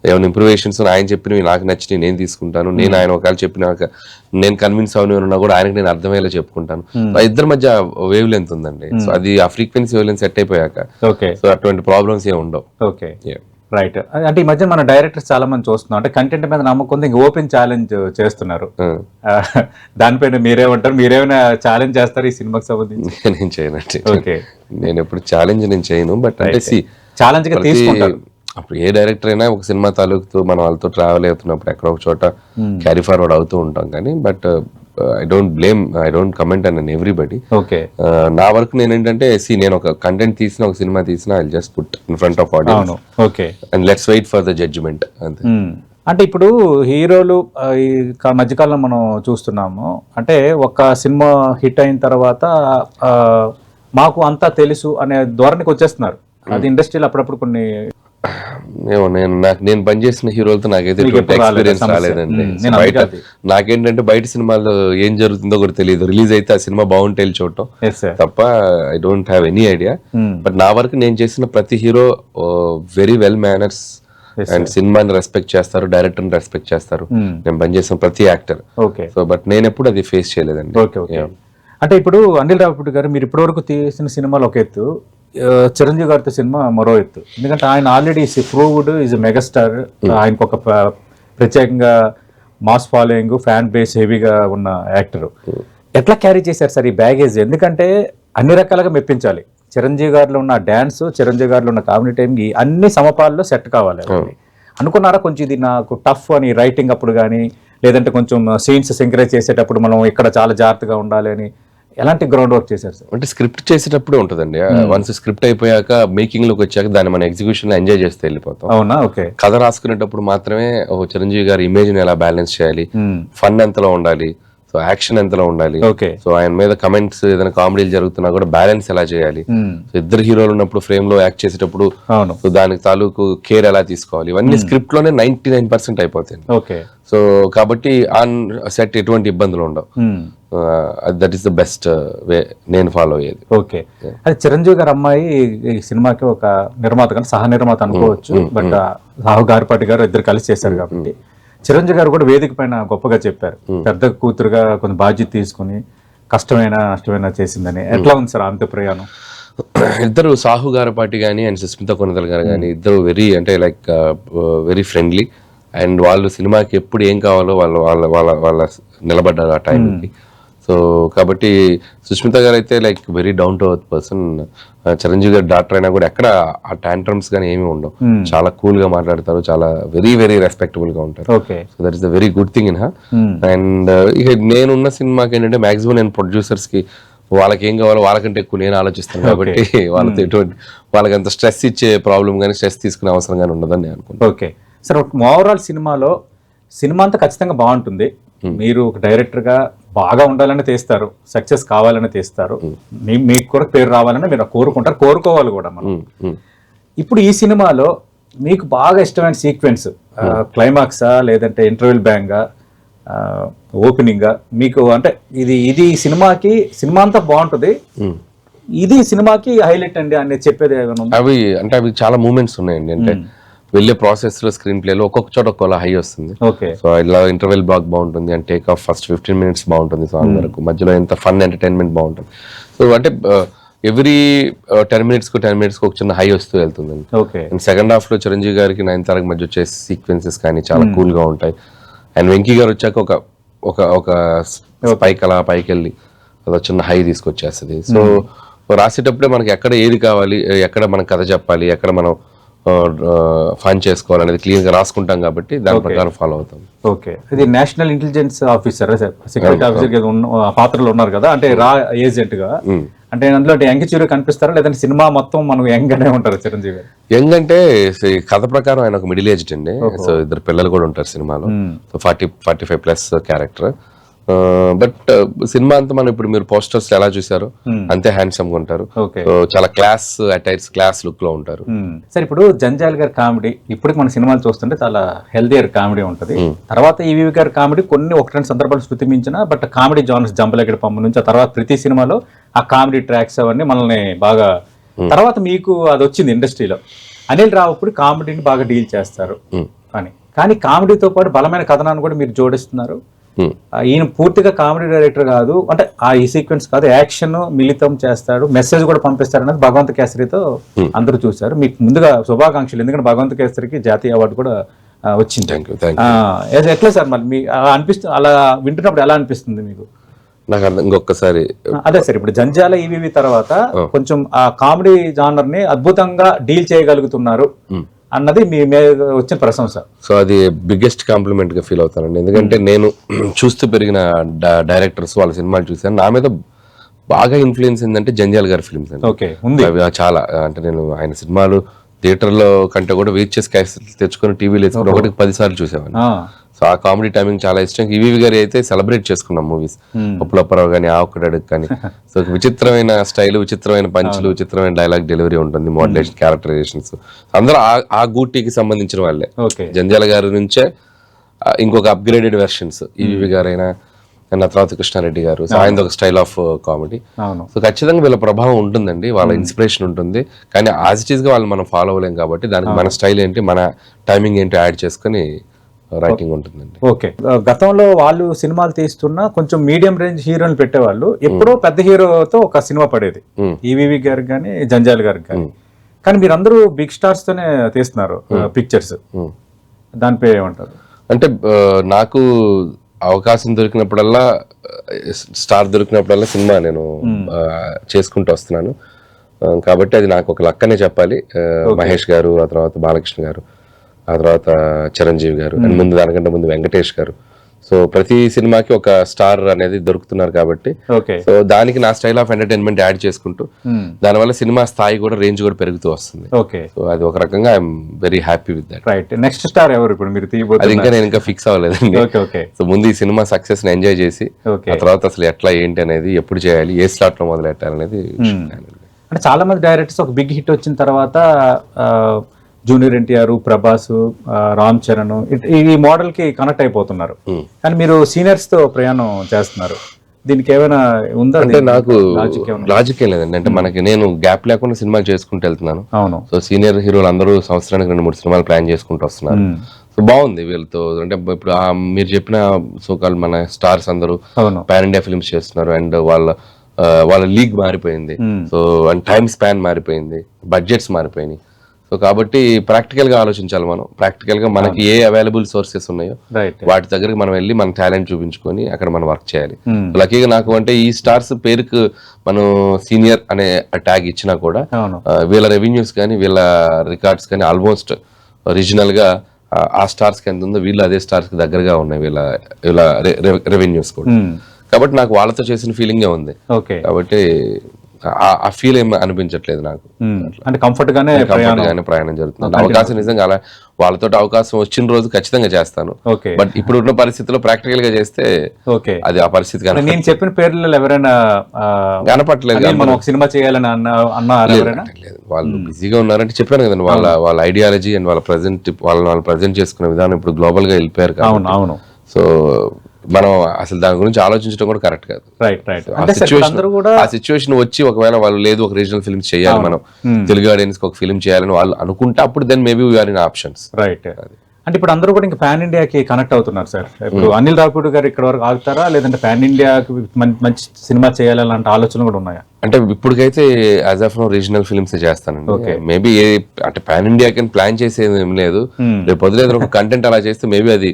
ఏమైనా ఇంప్రూవేషన్స్ ఆయన చెప్పినవి నాకు నచ్చి నేను తీసుకుంటాను, నేను ఆయన ఒకవేళ చెప్పినాక నేను కన్విన్స్ అవునా కూడా ఆయనకి నేను అర్థమయ్యేలా చెప్పుకుంటాను. ఇద్దరి మధ్య వేవ్ లెంత్ ఉందండి. సో అది ఆ ఫ్రీక్వెన్సీ వేవ్ లెంత్ సెట్ అయిపోయాక సో అటువంటి ప్రాబ్లమ్స్ ఏమి ఉండవు. రైట్. అంటే ఈ మధ్య మన డైరెక్టర్స్ చాలా మంది చూస్తున్నాం, అంటే కంటెంట్ మీద నమ్మకం ఇంక ఓపెన్ ఛాలెంజ్ చేస్తున్నారు. దానిపైన మీరేమంటారు? మీరేమైనా ఛాలెంజ్ చేస్తారు ఈ సినిమాకి సంబంధించి? నేను చేయనండి. నేను ఎప్పుడు ఛాలెంజ్ నేను చేయను. బట్ అంటే ఛాలెంజ్ గా తీసుకుంటారు. అప్పుడు ఏ డైరెక్టర్ అయినా ఒక సినిమా తాలూకుతో మనం వాళ్ళతో ట్రావెల్ అవుతున్నప్పుడు ఎక్కడ ఒక చోట క్యారీ ఫార్వర్డ్ అవుతూ ఉంటాం. కానీ but I don't comment an everybody. నా వరకు నేను ఏంటంటే నేను ఒక కంటెంట్ తీసిన ఒక సినిమా తీసిన I just put in front of audience and let's wait for the judgement అంతే. అంటే ఇప్పుడు హీరోలు ఈ మధ్యకాలంలో మనం చూస్తున్నాము, అంటే ఒక సినిమా హిట్ అయిన తర్వాత మాకు అంతా తెలుసు అనే ధోరణికి వచ్చేస్తున్నారు. అది ఇండస్ట్రీలో అప్పుడప్పుడు కొన్ని నేను పనిచేసిన హీరోలతో నాకైతే ఎక్స్పీరియన్స్ రాలేదండి. నాకేంటంటే బయట సినిమాల్లో ఏం జరుగుతుందో కూడా తెలియదు. రిలీజ్ అయితే ఆ సినిమా బాగుంటే వెళ్ళి చూడటం తప్ప I don't have any idea. But నా వరకు నేను చేసిన ప్రతి hero very well manners and సినిమాని రెస్పెక్ట్ చేస్తారు, డైరెక్టర్ ని రెస్పెక్ట్ చేస్తారు. నేను పనిచేసిన ప్రతి యాక్టర్. సో బట్ నేను ఎప్పుడు అది ఫేస్ చేయలేదండి. అంటే ఇప్పుడు అనిల్ రావిపూడి గారు మీరు ఇప్పటి వరకు తీసిన సినిమాలు ఒక ఎత్తు, చిరంజీవి గారితో సినిమా మరో ఎత్తు. ఎందుకంటే ఆయన ఆల్రెడీ ప్రూవ్డ్ ఈజ్ మెగాస్టార్. ఆయనకు ఒక ప్రత్యేకంగా మాస్ ఫాలోయింగ్, ఫ్యాన్ బేస్ హెవీగా ఉన్న యాక్టర్. ఎట్లా క్యారీ చేశారు సార్ ఈ బ్యాగేజ్? ఎందుకంటే అన్ని రకాలుగా మెప్పించాలి. చిరంజీవి గారిలో ఉన్న డాన్స్, చిరంజీవి గారిలో ఉన్న కామెడీ టైంకి అన్ని సమపాల్లో సెట్ కావాలి. అనుకున్నారా కొంచెం ఇది నాకు టఫ్ అని రైటింగ్ అప్పుడు కానీ, లేదంటే కొంచెం సీన్స్ సింక్రైజ్ చేసేటప్పుడు మనం ఇక్కడ చాలా జాగ్రత్తగా ఉండాలి అని ఎలాంటి గ్రౌండ్ వర్క్ చేశారు సార్? అంటే స్క్రిప్ట్ చేసేటప్పుడే ఉంటుందండి. వన్స్ స్క్రిప్ట్ అయిపోయాక మేకింగ్ లోకి వచ్చాక దాన్ని మన ఎగ్జిక్యూషన్ లో ఎంజాయ్ చేస్తే వెళ్ళిపోతాం. అవునా? ఓకే. కథ రాసుకునేటప్పుడు మాత్రమే చిరంజీవి గారి ఇమేజ్ ని ఎలా బ్యాలెన్స్ చేయాలి, ఫన్ ఎంతలో ఉండాలి, సో యాక్షన్ ఎంతలో ఉండాలి, సో ఆయన మీద కమెంట్స్ ఏదైనా కామెడీలు జరుగుతున్నా కూడా బ్యాలెన్స్ ఎలా చేయాలి, సో ఇద్దరు హీరోలు ఉన్నప్పుడు ఫ్రేమ్ లో యాక్ట్ చేసేటప్పుడు సో దానికి తాలూకు కేర్ ఎలా తీసుకోవాలి, ఇవన్నీ స్క్రిప్ట్ లోనే 99% అయిపోతాయి. సో కాబట్టి ఆన్ సెట్ ఎటువంటి ఇబ్బందులు ఉండవు. That is the best way నేను ఫాలో అయ్యేది. ఓకే. అది చిరంజీవి గారి అమ్మాయి ఈ సినిమాకి ఒక నిర్మాత కానీ సహ నిర్మాత అనుకోవచ్చు. బట్ రాహు గారిపాటి గారు ఇద్దరు కలిసి చేశారు కాబట్టి చిరంజీవి గారు కూడా వేదిక పైన గొప్పగా చెప్పారు, పెద్ద కూతురుగా కొంచెం బాధ్యత తీసుకుని కష్టమైన నష్టమైన చేసిందని. ఎట్లా ఉంది సార్ అంత ప్రయాణం? ఇద్దరు సాహు గారిపాటి కానీ అండ్ సుస్మిత కొనిదల గారు కానీ ఇద్దరు వెరీ అంటే లైక్ వెరీ ఫ్రెండ్లీ. అండ్ వాళ్ళు సినిమాకి ఎప్పుడు ఏం కావాలో వాళ్ళ నిలబడ్డారు ఆ టైంకి. సో కాబట్టి సుష్మిత గారు అయితే like very down to earth person. Chiranjeevi గారు డాక్టర్ అయినా కూడా ఎక్కడ ఆ టాంట్రమ్స్ కానీ ఏమి ఉండవు. చాలా కూల్ గా మాట్లాడతారు, చాలా వెరీ వెరీ రెస్పెక్టబుల్ గా ఉంటారు. So that is the very good thing in her. And ఇక నేనున్న సినిమాకి ఏంటంటే మాక్సిమం నేను ప్రొడ్యూసర్స్ కి వాళ్ళకి ఏం కావాలో వాళ్ళకంటే ఎక్కువ నేను ఆలోచిస్తాను కాబట్టి వాళ్ళతో ఎటువంటి వాళ్ళకి అంత స్ట్రెస్ ఇచ్చే ప్రాబ్లం కానీ స్ట్రెస్ తీసుకునే అవసరం కానీ ఉండదని నేను అనుకుంటాను. ఓకే సార్, ఓవరాల్ సినిమాలో సినిమా అంతా ఖచ్చితంగా బాగుంటుంది. మీరు ఒక డైరెక్టర్ గా బాగా ఉండాలని తీస్తారు, సక్సెస్ కావాలని తీస్తారు, మీకు కూడా పేరు రావాలని మీరు కోరుకుంటారు, కోరుకోవాలి కూడా మనం. ఇప్పుడు ఈ సినిమాలో మీకు బాగా ఇష్టమైన సీక్వెన్స్ క్లైమాక్సా లేదంటే ఇంటర్వెల్ బ్యాంగా ఓపెనింగా మీకు అంటే ఇది సినిమాకి సినిమా అంతా బాగుంటుంది, ఇది సినిమాకి హైలైట్ అండి అనేది చెప్పేది అవి చాలా మూమెంట్స్ ఉన్నాయండి. అంటే వెళ్ళే ప్రాసెస్ లో స్క్రీన్ ప్లేలో ఒక్కొక్క చోట ఒక్కోలా హై వస్తుంది. సో ఇలా ఇంటర్వెల్ బ్లాక్ బాగుంటుంది and take off first 15 minutes బాగుంటుంది సాంగ్ వరకు, మధ్యలో ఎంత ఫన్ ఎంటర్టైన్మెంట్ బాగుంటుంది. సో అంటే ఎవ్రీ 10 minutes ఒక చిన్న హై వస్తూ వెళ్తుంది. అండ్ సెకండ్ హాఫ్ లో చిరంజీవి గారికి నయనతారకి మధ్య వచ్చే సీక్వెన్సెస్ కానీ చాలా కూల్ గా ఉంటాయి. అండ్ వెంకీ గారు వచ్చాక ఒక పైకి అలా పైకి వెళ్ళి అదొక చిన్న హై తీసుకొచ్చేస్తుంది. సో రాసేటప్పుడే మనకి ఎక్కడ ఏది కావాలి, ఎక్కడ మనం కథ చెప్పాలి, ఎక్కడ మనం ఫన్ చేసుకోవాలనేది క్లియర్ గా రాసుకుంటాం కాబట్టి దాని ప్రకారం ఫాలో అవుతాం. ఓకే. ఇది national intelligence officer, security officer పాత్రలో ఉన్నారు కదా, అంటే రా ఏజెంట్ గా, అంటే అందులో యంగ్ చిరు కనిపిస్తారా లేదంటే సినిమా మొత్తం మనం యంగ్ గానే ఉంటారు చిరంజీవి? యంగ్ అంటే కథ ప్రకారం ఆయన ఒక మిడిల్ ఏజ్డ్ అండి. సో ఇద్దరు పిల్లలు కూడా ఉంటారు సినిమాలో. So 40-45+ character. బట్ సినిమా అంతా మనం ఇప్పుడు మీరు పోస్టర్స్ ఎలా చూసారో అంతే హ్యాండ్సమ్ గా ఉంటారు. ఓకే. So, చాలా క్లాస్ అటైర్స్, క్లాస్ లుక్ లో ఉంటారు. సరే, ఇప్పుడు జంజాల్ గారి కామెడీ ఇప్పుడు మన సినిమాలు చూస్తుంటే చాలా హెల్దియర్ కామెడీ ఉంటది. తర్వాత ఈవీవి గారి కామెడీ కొన్ని 1-2 సందర్భాలు శృతిమించిన బట్ కామెడీ జానర్స్ జంబలగడ పంపు నుంచి ఆ తర్వాత ప్రతి సినిమాలో ఆ కామెడీ ట్రాక్స్ అవన్నీ మనల్ని బాగా తర్వాత మీకు అది వచ్చింది ఇండస్ట్రీలో. అనిల్ రావుపూడి కామెడీని బాగా డీల్ చేస్తారు కానీ కామెడీతో పాటు బలమైన కథనాన్ని కూడా మీరు జోడిస్తున్నారు. ఈయన పూర్తిగా కామెడీ డైరెక్టర్ కాదు, అంటే ఈ సీక్వెన్స్ కాదు, యాక్షన్ మిళితం చేస్తాడు, మెసేజ్ కూడా పంపిస్తాడు అనేది భగవంత్ కేసరితో అందరూ చూశారు. మీకు ముందుగా శుభాకాంక్షలు, ఎందుకంటే భగవంత్ కేసరికి జాతీయ అవార్డు కూడా వచ్చింది. ఎట్లా సార్ మళ్ళీ అలా అనిపిస్తుంది, అలా వింటున్నప్పుడు ఎలా అనిపిస్తుంది మీకు? నాకు అర్థం ఇంకొకసారి అదే సార్, ఇప్పుడు జంజాల ఈవీవి తర్వాత కొంచెం ఆ కామెడీ జానర్ ని అద్భుతంగా డీల్ చేయగలుగుతున్నారు అన్నది మీ మీద వచ్చిన ప్రశంస. సో అది బిగ్గెస్ట్ కాంప్లిమెంట్ గా ఫీల్ అవుతానండి. ఎందుకంటే నేను చూస్తూ పెరిగిన డైరెక్టర్స్ వాళ్ళ సినిమాలు చూసాను. నా మీద బాగా ఇన్ఫ్లుయెన్స్ ఏంటంటే జంజాల్ గారి ఫిల్మ్స్ అండి. చాలా అంటే నేను ఆయన సినిమాలు థియేటర్ లో కంటే కూడా వెయిట్ చేసి క్యాసెట్లు తెచ్చుకొని టీవీలో వేసుకుని 1-10 సార్లు చూసేవాడిని. సో ఆ కామెడీ టైమింగ్ చాలా ఇష్టం. ఈవీవి గారి అయితే సెలబ్రేట్ చేసుకున్నాం మూవీస్, పప్పులప్పారావు కానీ, ఆ ఒక్కటి అడుగు కానీ. సో విచిత్రమైన స్టైల్, విచిత్రమైన పంచులు, విచిత్రమైన డైలాగ్ డెలివరీ ఉంటుంది, మోడ్యులేషన్, క్యారెక్టరైజేషన్స్. అందరూ ఆ గూటీకి సంబంధించిన వాళ్ళే. జంజాల గారి నుంచే ఇంకొక అప్గ్రేడెడ్ వెర్షన్స్ ఈవీవి గారైనా అండ్ తర్వాత కృష్ణారెడ్డి గారు. సో ఆయన ఒక స్టైల్ ఆఫ్ కామెడీ. సో ఖచ్చితంగా వీళ్ళ ప్రభావం ఉంటుందండి, వాళ్ళ ఇన్స్పిరేషన్ ఉంటుంది. కానీ యాజ్ ఇట్ ఈస్ గా వాళ్ళు మనం ఫాలో అవ్వలేం కాబట్టి దానికి మన స్టైల్ ఏంటి, మన టైమింగ్ ఏంటి యాడ్ చేసుకుని రైటింగ్ ఉంటుందండి. ఓకే. గతంలో వాళ్ళు సినిమాలు తీస్తున్నా కొంచెం మీడియం రేంజ్ హీరోని పెట్టేవాళ్ళు. ఎప్పుడో పెద్ద హీరోతో ఒక సినిమా పడేది, ఈవీవి గారికి కానీ జంజాల్ గారికి కానీ. కానీ మీరందరూ బిగ్ స్టార్స్ తోనే తీస్తున్నారు పిక్చర్స్, దానిపై ఏమంటారు? అంటే నాకు అవకాశం దొరికినప్పుడల్లా, స్టార్ దొరికినప్పుడల్లా సినిమా నేను చేసుకుంటూ వస్తున్నాను. కాబట్టి అది నాకు ఒక లక్కనే చెప్పాలి. మహేష్ గారు, ఆ తర్వాత బాలకృష్ణ గారు, ఆ తర్వాత చిరంజీవి గారు, అండ్ ముందు దానికంటే ముందు వెంకటేష్ గారు. సో ప్రతి సినిమాకి ఒక స్టార్ అనేది దొరుకుతున్నారు కాబట్టి సో దానికి నా స్టైల్ ఆఫ్ ఎంటర్టైన్మెంట్ యాడ్ చేసుకుంటూ దానివల్ల సినిమా స్థాయి కూడా, రేంజ్ కూడా పెరుగుతూ వస్తుంది. సో అది ఒక రకంగా I'm very happy with that. Right. Next star ఎవరు ఇప్పుడు మీరు తీయబోతున్నారు? అది ఇంకా నేను ఇంకా ఫిక్స్ అవ్వలేదండి. సో ముందు ఈ సినిమా సక్సెస్ ని ఎంజాయ్ చేసి ఆ తర్వాత అసలు ఎట్లా ఏంటి అనేది, ఎప్పుడు చేయాలి, ఏ స్లాట్ లో మొదలు పెట్టాలనేది. అంటే చాలా మంది డైరెక్టర్స్ ఒక బిగ్ హిట్ వచ్చిన తర్వాత జూనియర్ ఎన్టీఆర్, ప్రభాస్, రామ్ చరణ్ ఈ మోడల్ కి కనెక్ట్ అయిపోతున్నారు. కానీ మీరు సీనియర్స్ తో ప్రయాణం చేస్తున్నారు, దీనికి ఏమైనా ఉందా? అంటే నాకు లాజిక్ ఏం లేదండి. అంటే మనకి నేను గ్యాప్ లేకుండా సినిమాలు చేసుకుంటూ వెళ్తున్నాను. అవును. సో సీనియర్ హీరోలు అందరూ సంవత్సరానికి 2-3 సినిమాలు ప్లాన్ చేసుకుంటూ వస్తున్నారు. సో బాగుంది వీళ్ళతో. అంటే ఇప్పుడు మీరు చెప్పిన సోకాల్ మన స్టార్స్ అందరూ పాన్ ఇండియా ఫిల్మ్స్ చేస్తున్నారు. అండ్ వాళ్ళ లీగ్ మారిపోయింది. సో అండ్ టైమ్ స్పాన్ మారిపోయింది, బడ్జెట్స్ మారిపోయినాయి. సో కాబట్టి ప్రాక్టికల్ గా ఆలోచించాలి మనం. ప్రాక్టికల్ గా మనకి ఏ అవైలబుల్ సోర్సెస్ ఉన్నాయో వాటి దగ్గరకు మనం వెళ్ళి మన టాలెంట్ చూపించుకొని అక్కడ మనం వర్క్ చేయాలి. లక్కీగా నాకు అంటే ఈ స్టార్స్ పేరుకు మనం సీనియర్ అనే ట్యాగ్ ఇచ్చినా కూడా వీళ్ళ రెవెన్యూస్ కానీ, వీళ్ళ రికార్డ్స్ కానీ ఆల్మోస్ట్ ఒరిజినల్ గా ఆ స్టార్స్ కి ఎంత ఉందో వీళ్ళు అదే స్టార్స్ కి దగ్గరగా ఉన్నాయి వీళ్ళ రెవెన్యూస్ కూడా. కాబట్టి నాకు వాళ్ళతో చేసిన ఫీలింగే ఉంది. కాబట్టి ఆ ఫీల్ ఏం అనిపించట్లేదు నాకు. అంటే కంఫర్ట్ గానే ప్రయాణం జరుగుతుంది. అవకాశం నిజంగా అలా వాళ్ళతో అవకాశం వచ్చిన రోజు ఖచ్చితంగా చేస్తాను. బట్ ఇప్పుడు ఉన్న పరిస్థితిలో ప్రాక్టికల్ గా చేస్తే అది ఆ పరిస్థితి కానీ నేను చెప్పిన పేర్లు ఎవరైనా కనపట్లేదు. మనం ఒక సినిమా చేయాలని అన్నారు, వాళ్ళు బిజీగా ఉన్నారంటే చెప్పాను కదండి. వాళ్ళ ఐడియాలజీ అండ్ వాళ్ళ ప్రజెంట్ చేసుకునే విధానం ఇప్పుడు గ్లోబల్ గా వెళ్ళిపోయారు. అవును. సో మనం అసలు దాని గురించి ఆలోచించడం కూడా కరెక్ట్ కాదు. ఆ సిచ్యువేషన్ వచ్చి ఒకవేళ వాళ్ళు లేదు ఒక రీజనల్ ఫిల్మ్ చేయాలి, మనం తెలుగు ఆడియన్స్ ఒక ఫిల్మ్ చేయాలని వాళ్ళు అనుకుంటే అప్పుడు then maybe we are in options. Right. అంటే ఇప్పుడు అందరూ కూడా ఇంకా పాన్ ఇండియాకి కనెక్ట్ అవుతున్నారు సార్. ఇప్పుడు అనిల్ రావుపూడి గారు ఇక్కడ వరకు ఆగుతారా, లేదంటే పాన్ ఇండియాకి మంచి సినిమా చేయాలంటే ఆలోచనలు కూడా ఉన్నాయా? అంటే ఇప్పటికైతే as of now regional films చేస్తానండి. మేబీ అంటే పాన్ ఇండియాకి ప్లాన్ చేసేది ఏం లేదు. రేపు వదిలేదు ఒక కంటెంట్ అలా చేస్తే మేబీ అది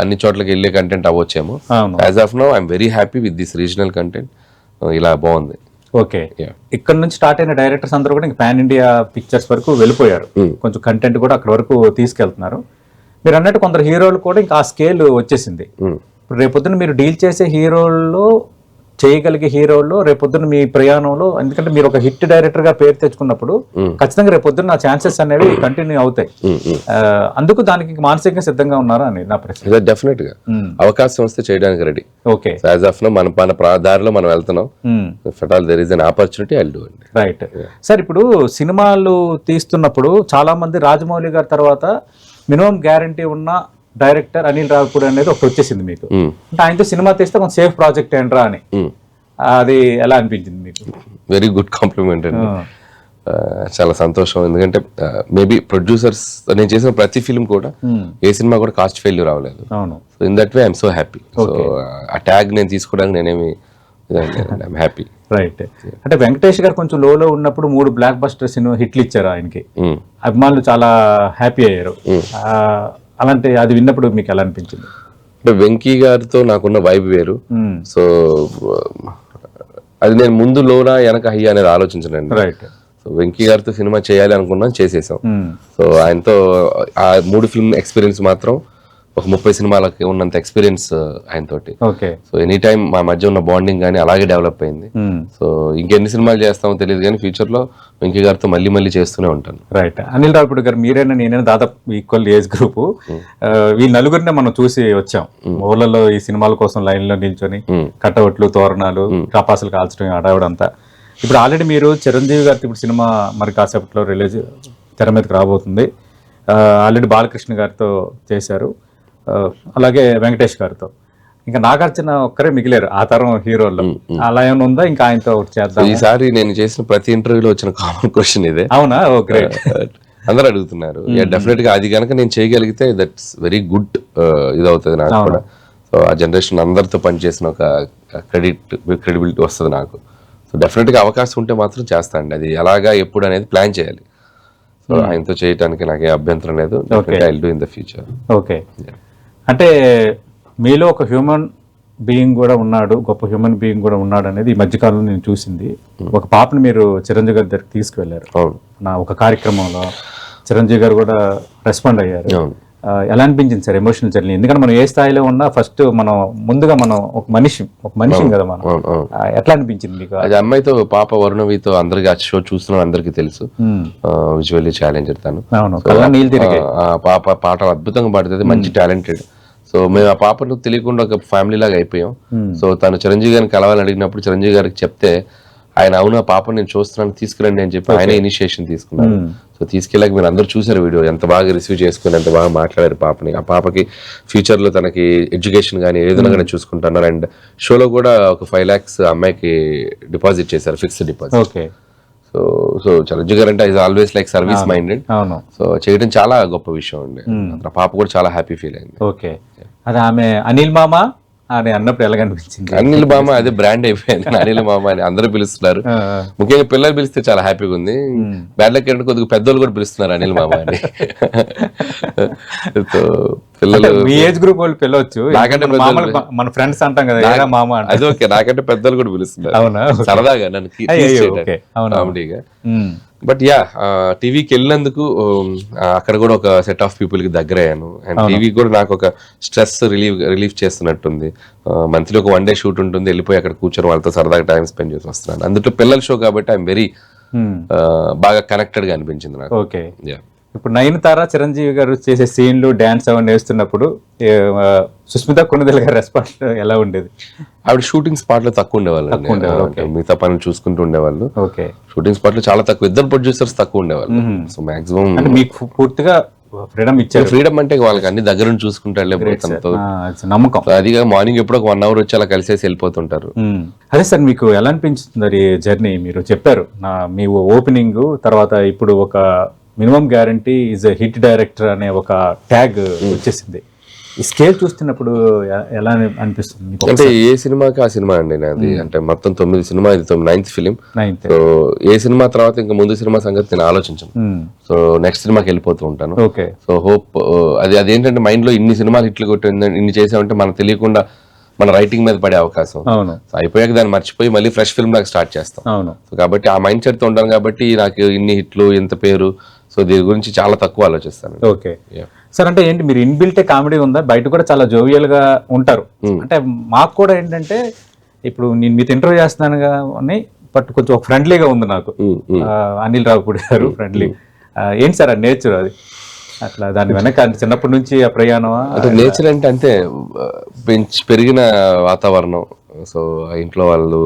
అన్ని చోట్లకి వెళ్ళే కంటెంట్ అవ్వచ్చేమో. As of now I'm very happy with this regional content. ఇలా బాగుంది. ఓకే. ఇక్కడ నుంచి స్టార్ట్ అయిన డైరెక్టర్స్ అందరూ కూడా ఇంకా పాన్ ఇండియా పిక్చర్స్ వరకు వెళ్ళిపోయారు. కొంచెం కంటెంట్ కూడా అక్కడ వరకు తీసుకెళ్తున్నారు. మీరు అన్నట్టు కొందరు హీరోలు కూడా ఇంకా ఆ స్కేల్ వచ్చేసింది. ఇప్పుడు రేపొద్దున మీరు డీల్ చేసే హీరోల్లో చేయగలిగే హీరోలు రేపొద్దున మీ ప్రయాణంలో, ఎందుకంటే మీరు ఒక హిట్ డైరెక్టర్ గా పేరు తెచ్చుకున్నప్పుడు ఖచ్చితంగా రేపొద్దున నా ఛాన్సెస్ అనేవి కంటిన్యూ అవుతాయి. అందుకు దానికి మానసికంగా సిద్ధంగా ఉన్నారా అని నా ప్రశ్న. డెఫినెట్ గా అవకాశం వస్తే చేయడానికి ready. Okay, as of now మన దారిలో మనం వెళ్తున్నాం. If at all there is an opportunity I will do it. Right sir. ఇప్పుడు సినిమాలు తీస్తున్నప్పుడు చాలా మంది రాజమౌళి గారి తర్వాత మినిమం గ్యారంటీ ఉన్న డైరెక్టర్ అనిల్ రావిపూడి అనేది ఒకటి వచ్చేసింది మీకు. అంటే ఆయనతో సినిమా తీస్తే కొంచెం సేఫ్ ప్రాజెక్ట్ ఏంట్రా అని, అది ఎలా అనిపించింది మీకు? వెరీ గుడ్ కాంప్లిమెంట్ అండి. చాలా సంతోషం. ఎందుకంటే మేబీ ప్రొడ్యూసర్స్, నేను చేసిన ప్రతి ఫిల్మ్ కూడా ఏ సినిమా కూడా కాస్ట్ ఫెయిల్యూర్ అవ్వలేదు. So in that way I'm so happy. So ఆ ట్యాగ్ నేను తీసుకోవడానికి నేనేమి ఐఎమ్ హ్యాపీ. రైట్. అంటే వెంకటేష్ గారు కొంచెం లోలో ఉన్నప్పుడు 3 బ్లాక్ బస్టర్ సినిమా హిట్లు ఇచ్చారు ఆయనకి, అభిమానులు చాలా హ్యాపీ అయ్యారు. అలాంటి అది విన్నప్పుడు మీకు ఎలా అనిపించింది? అంటే వెంకీ గారితో నాకున్న వైబ్ వేరు. సో అది నేను ముందు లోనా వెనక హయ్యా అనేది ఆలోచించనండి. రైట్. సో వెంకీ గారితో సినిమా చేయాలి అనుకున్నాం, చేసేసాం. సో ఆయనతో ఆ 3 ఫిల్మ్ ఎక్స్పీరియన్స్ మాత్రం ఒక 30 సినిమాలకి ఉన్నంత ఎక్స్పీరియన్స్ ఆయనతోటి. ఓకే. సో ఎనీ టైం మా మధ్య ఉన్న బాండింగ్ కానీ అలాగే డెవలప్ అయింది. సో ఇంకెన్ని సినిమాలు చేస్తామో తెలియదు కానీ ఫ్యూచర్ లో వెంకీ గారితో మళ్ళీ చేస్తూనే ఉంటాను. రైట్. అనిల్ రావిపూడి గారు, మీరైనా నేనైనా దాదాపు ఈక్వల్ ఏజ్ గ్రూప్. వీళ్ళ నలుగురినే మనం చూసి వచ్చాం ఊళ్ళలో ఈ సినిమాల కోసం లైన్ లో నిల్చొని కటౌట్లు, తోరణాలు, టపాసులు కాల్చడం, అడవడంతా. ఇప్పుడు ఆల్రెడీ మీరు చిరంజీవి గారితో ఇప్పుడు సినిమా మరి కాసేపట్లో రిలీజ్ తెర మీదకి రాబోతుంది. ఆల్రెడీ బాలకృష్ణ గారితో చేశారు, అలాగే వెంకటేష్ గారితో. ఇంకా నాగార్జున ఒక్కరే మిగిలేరు ఆ తరం హీరోల్లో. అలా ఏమైనా ఉందా ఇంకా ఆయనతో ఒకటి చేద్దాం? ఈసారి నేను చేసిన ప్రతి ఇంటర్వ్యూలో వచ్చిన కామన్ క్వశ్చన్ ఇదే. అవునా? ఓకే. అందరూ అడుగుతున్నారు. డెఫినెట్ గా అది కనుక నేను చేయగలిగితే దట్స్ వెరీ గుడ్ ఇది అవుతుంది నాకు కూడా. సో ఆ జనరేషన్ అందరితో పనిచేసిన ఒక క్రెడిబిలిటీ వస్తుంది నాకు. సో డెఫినెట్ గా అవకాశం ఉంటే మాత్రం చేస్తా అండి. అది ఎలాగా ఎప్పుడు అనేది ప్లాన్ చేయాలి. సో ఆయనతో చేయడానికి నాకే అభ్యంతరం లేదు. I will do in the future. Okay. అంటే మీలో ఒక హ్యూమన్ బీయింగ్ కూడా ఉన్నాడు, గొప్ప హ్యూమన్ బీయింగ్ కూడా ఉన్నాడు అనేది ఈ మధ్యకాలంలో నేను చూసింది. ఒక పాపని మీరు చిరంజీవి గారి దగ్గరికి తీసుకువెళ్ళారు నా ఒక కార్యక్రమంలో. చిరంజీవి గారు కూడా రెస్పాండ్ అయ్యారు. ఎలా అనిపించింది సార్ ఎమోషనల్ జర్నీ? ఎందుకంటే మనం ఏ స్థాయిలో ఉన్నా ఫస్ట్ మనం ముందుగా మనం ఒక మనిషి కదా మనం. ఎట్లా అనిపించింది మీకు? అది అమ్మాయితో, పాప వరుణవితో అందరికి ఆ షో చూస్తున్నాం, అందరికి తెలుసు. విజువల్లీ ఛాలెంజర్ తను. పాప పాటలు అద్భుతంగా పాడుతుంది, మంచి టాలెంటెడ్. సో మేము ఆ పాపను తెలియకుండా ఒక ఫ్యామిలీ లాగా అయిపోయాం. సో తను చిరంజీవి గారిని కలవాలని అడిగినప్పుడు చిరంజీవి గారికి చెప్తే ఆయన అవును ఆ పాప నేను చూస్తున్నాను తీసుకురండి అని చెప్పి ఆయన ఇనిషియేషన్ తీసుకున్నారు. సో తీసుకెళ్ళాక మీరు అందరూ చూసారు వీడియో, ఎంత బాగా రిసీవ్ చేసుకుని ఎంత బాగా మాట్లాడారు పాపని. ఆ పాపకి ఫ్యూచర్ లో తనకి ఎడ్యుకేషన్ కానీ ఏదైనా కానీ చూసుకుంటున్నారు. అండ్ షోలో కూడా ఒక 5 lakhs అమ్మాయికి డిపాజిట్ చేశారు, ఫిక్స్డ్ డిపాజిట్. సో చిరంజీవి గారు అంటే is always like service minded. So చేయడం చాలా గొప్ప విషయం అండి. పాప కూడా చాలా హ్యాపీ ఫీల్ అయింది. ఓకే. అది ఆమె అనిల్ మామ అని అన్నప్పుడు ఎలా కనిపించింది? అనిల్ మామ అదే బ్రాండ్ అయిపోయింది. అనిల్ మామ అని అందరూ పిలుస్తున్నారు. ముఖ్యంగా పిల్లలు పిలిస్తే చాలా హ్యాపీగా ఉంది. బ్యాడ్ లక్ అంటే కొద్దిగా పెద్దోళ్ళు కూడా పిలుస్తున్నారు అనిల్ మామ అని. పిల్లలు మీ ఏజ్ గ్రూప్ వాళ్ళు పిలవచ్చు, నాకంటే మన ఫ్రెండ్స్ అంటాం కదా మామ. అది ఓకే, నాకంటే పెద్దలు కూడా పిలుస్తున్నారు. అవునా? సరదాగా నన్ను కామెడీగా. బట్ యా, టీవీకి వెళ్ళినందుకు అక్కడ కూడా ఒక సెట్ ఆఫ్ పీపుల్ కి దగ్గర అయ్యాను. అండ్ టీవీ కూడా నాకు ఒక స్ట్రెస్ రిలీఫ్ చేస్తున్నట్టుంది. మంత్లీ ఒక 1 day షూట్ ఉంటుంది, వెళ్ళిపోయి అక్కడ కూర్చొని వాళ్ళతో సరదాగా టైం స్పెండ్ చేసి వస్తున్నాను. అందులో పిల్లల షో కాబట్టి ఐఎమ్ వెరీ బాగా కనెక్టెడ్ గా అనిపించింది నాకు. ఓకే. ఇప్పుడు నయనతార, చిరంజీవి గారు చేసే సీన్లు, డాన్స్ అవన్నీ వేస్తున్నప్పుడు సుస్మిత కొణిదెల గారి రెస్పాన్స్ ఎలా ఉండేది? ఆవిడ షూటింగ్ స్పాట్ లో తక్కువ ఉండేవాళ్ళు, మిగతా పనులు చూసుకుంటూ ఉండేవాళ్ళు. షూటింగ్ స్పాట్ లో చాలా తక్కువ, ఇద్దరు ప్రొడ్యూసర్స్ తక్కువ ఉండేవాళ్ళు. సో మాక్సిమం మీకు పూర్తిగా ఫ్రీడమ్ ఇచ్చారు. ఫ్రీడమ్ అంటే వాళ్ళకి అన్ని దగ్గర నుంచి చూసుకుంటారు, నమ్మకం. అదిగా మార్నింగ్ ఎప్పుడో 1 hour వచ్చి అలా కలిసేసి వెళ్ళిపోతుంటారు. అదే సార్, మీకు ఎలా అనిపించుతుంది జర్నీ? మీరు చెప్పారు మీ ఓపెనింగ్ తర్వాత ఇప్పుడు ఒక minimum guarantee is hit director అనే ఒక ట్యాగ్ వచ్చేసింది. ఈ స్కేల్ చూస్తున్నప్పుడు ఎలా అనిపిస్తుంది? అంటే ఏ సినిమాకి ఆ సినిమా అండి నాది. అంటే మొత్తం 9 సినిమా, ఇది 9th ఫిలిం. సో ఏ సినిమా తర్వాత ఇంకా ముందు సినిమా సంగతి నేను ఆలోచించను. సో నెక్స్ట్ సినిమాకి వెళ్ళిపోతూ ఉంటాను. సో హోప్ అదేంటంటే మైండ్ లో ఇన్ని సినిమాలు హిట్లు కొట్టింది, ఇన్ని చేసామంటే మనకు తెలియకుండా మన రైటింగ్ మీద పడే అవకాశం. అయిపోయాక దాన్ని మర్చిపోయి మళ్ళీ ఫ్రెష్ ఫిల్మ్ లాగా స్టార్ట్ చేస్తాం. సో కాబట్టి ఆ మైండ్ సెట్ తో ఉంటాను కాబట్టి నాకు ఇన్ని హిట్లు, ఇంత పేరు. సో దీని గురించి చాలా తక్కువ ఆలోచిస్తాను. Okay sir. అంటే ఏంటి మీరు ఇన్బిల్టే కామెడీ ఉందా? బయట కూడా చాలా జోవియల్ గా ఉంటారు. అంటే మాకు కూడా ఏంటంటే ఇప్పుడు నేను మీతో ఇంటర్వ్యూ చేస్తున్నాను కానీ బట్ కొంచెం ఫ్రెండ్లీగా ఉంది నాకు. అనిల్ రావుపూడి గారు ఫ్రెండ్లీ. ఏంటి సార్ ఆ నేచర్ అది అట్లా దాని వెనక అంటే చిన్నప్పటి నుంచి ఆ ప్రయాణమా? అంటే నేచర్ అంటే అంతే పెరిగిన వాతావరణం. సో ఇంట్లో వాళ్ళు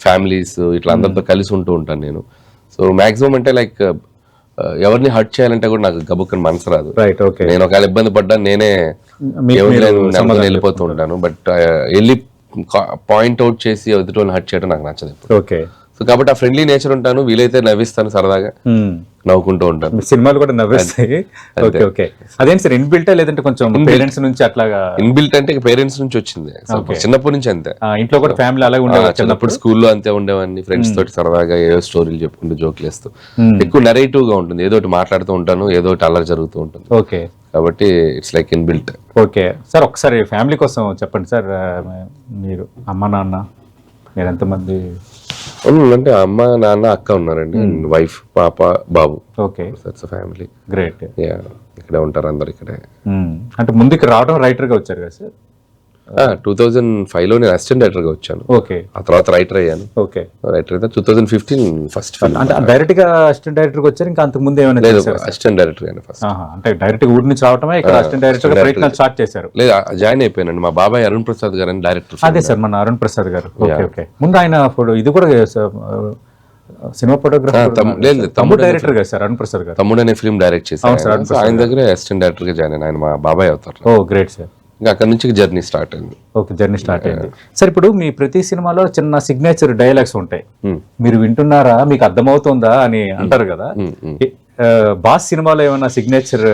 ఫ్యామిలీస్ ఇట్లా అందరితో కలిసి ఉంటూ ఉంటాను నేను. సో మాక్సిమం అంటే లైక్ ఎవరిని హర్ట్ చేయాలంటే కూడా నాకు గబుక్కని మనసు రాదు. Right, okay. నేను ఒకవేళ ఇబ్బంది పడ్డా నేనే వెళ్ళిపోతూ ఉంటాను. బట్ వెళ్ళి పాయింట్ అవుట్ చేసి ఎదుటి హర్ట్ చేయడం నాకు నచ్చదు. ఓకే. సో కాబట్టి ఆ ఫ్రెండ్లీ నేచర్ ఉంటాను, వీలైతే నవ్విస్తాను, సరదాగా నవ్వుకుంటూ ఉంటాను. సినిమాలు కూడా నవ్వేస్తాయి. Okay, okay. అదేంటి సార్ ఇన్బిల్టా లేదంటే కొంచెం పేరెంట్స్ నుంచి అట్లాగా? ఇన్బిల్ట్ అంటే పేరెంట్స్ నుంచి వచ్చింది, చిన్నప్పటి నుంచి అంతే. ఇంట్లో కూడా ఫ్యామిలీ అలాగే ఉండేది. చిన్నప్పుడు స్కూల్లో అంతే ఉండేవాడిని, ఫ్రెండ్స్ తోటి సరదాగా ఏదో స్టోరీలు చెప్పుకుంటూ జోకులు వేస్తూ. ఎక్కువ నెరేటివ్ గా ఉంటుంది, ఏదో ఒకటి మాట్లాడుతూ ఉంటాను, ఏదో ఒకటి అల్లరి జరుగుతూ ఉంటుంది. ఓకే. కాబట్టి it's like inbuilt. Okay sir, ఒకసారి ఫ్యామిలీ కోసం చెప్పండి సార్. మీరు అమ్మ నాన్న మీరు ఎంతమంది? అంటే అమ్మ నాన్న అక్క ఉన్నారండి, వైఫ్ పాప బాబు. Okay, family. గ్రేట్. ఇక్కడే ఉంటారు అందరు ఇక్కడే. అంటే ముందుకు రావడం రైటర్ గా వచ్చారు కదా సార్? 2005లో నేను అసిస్టెంట్ డైరెక్టర్ గా వచ్చాను. ఓకే. ఆ తర్వాత రైటర్ అయ్యాను. ఓకే. రైటర్ అయితే 2015 ఫస్ట్ ఫిల్మ్. అంటే డైరెక్ట్ గా అసిస్టెంట్ డైరెక్టర్ గా వచ్చారు, ఇంకా అంతకు ముందు ఏమైనా? లేదు, అసిస్టెంట్ డైరెక్టర్ అయ్యాను ఫస్ట్. అంటే డైరెక్ట్ గా ఊరి నుంచి రావటమే ఇక్కడ అసిస్టెంట్ డైరెక్టర్ గా ప్రయత్నం స్టార్ట్ చేశారు? లేదు, జాయిన్ అయిపోయానండి. మా బాబాయ్ అరుణ్ ప్రసాద్ గారు అని డైరెక్టర్. అదే సార్, మన అరుణ్ ప్రసాద్ గారు. Okay, okay. ముందు ఆయన ఇది కూడా సినిమా ఫోటోగ్రాఫర్, తమ్ముడు డైరెక్టర్ కదా సార్ అరుణ్ ప్రసాద్ గారు? తమ్ముడు అనే ఫిల్మ్ డైరెక్ట్ చేశారు, ఆయన దగ్గర అసిస్టెంట్ డైరెక్టర్ గా జాయిన్ అయిన ఆయన మా బాబాయ్ అవుతారు. ఓ గ్రేట్ సార్. ఇంకా అక్కడ నుంచి జర్నీ స్టార్ట్ అయింది. ఓకే, జర్నీ స్టార్ట్ అయింది. సార్ ఇప్పుడు మీ ప్రతి సినిమాలో చిన్న సిగ్నేచర్ డైలాగ్స్ ఉంటాయి, మీరు వింటున్నారా, మీకు అర్థమవుతుందా అని అంటారు కదా. బాస్ సినిమాలో ఏమైనా సిగ్నేచర్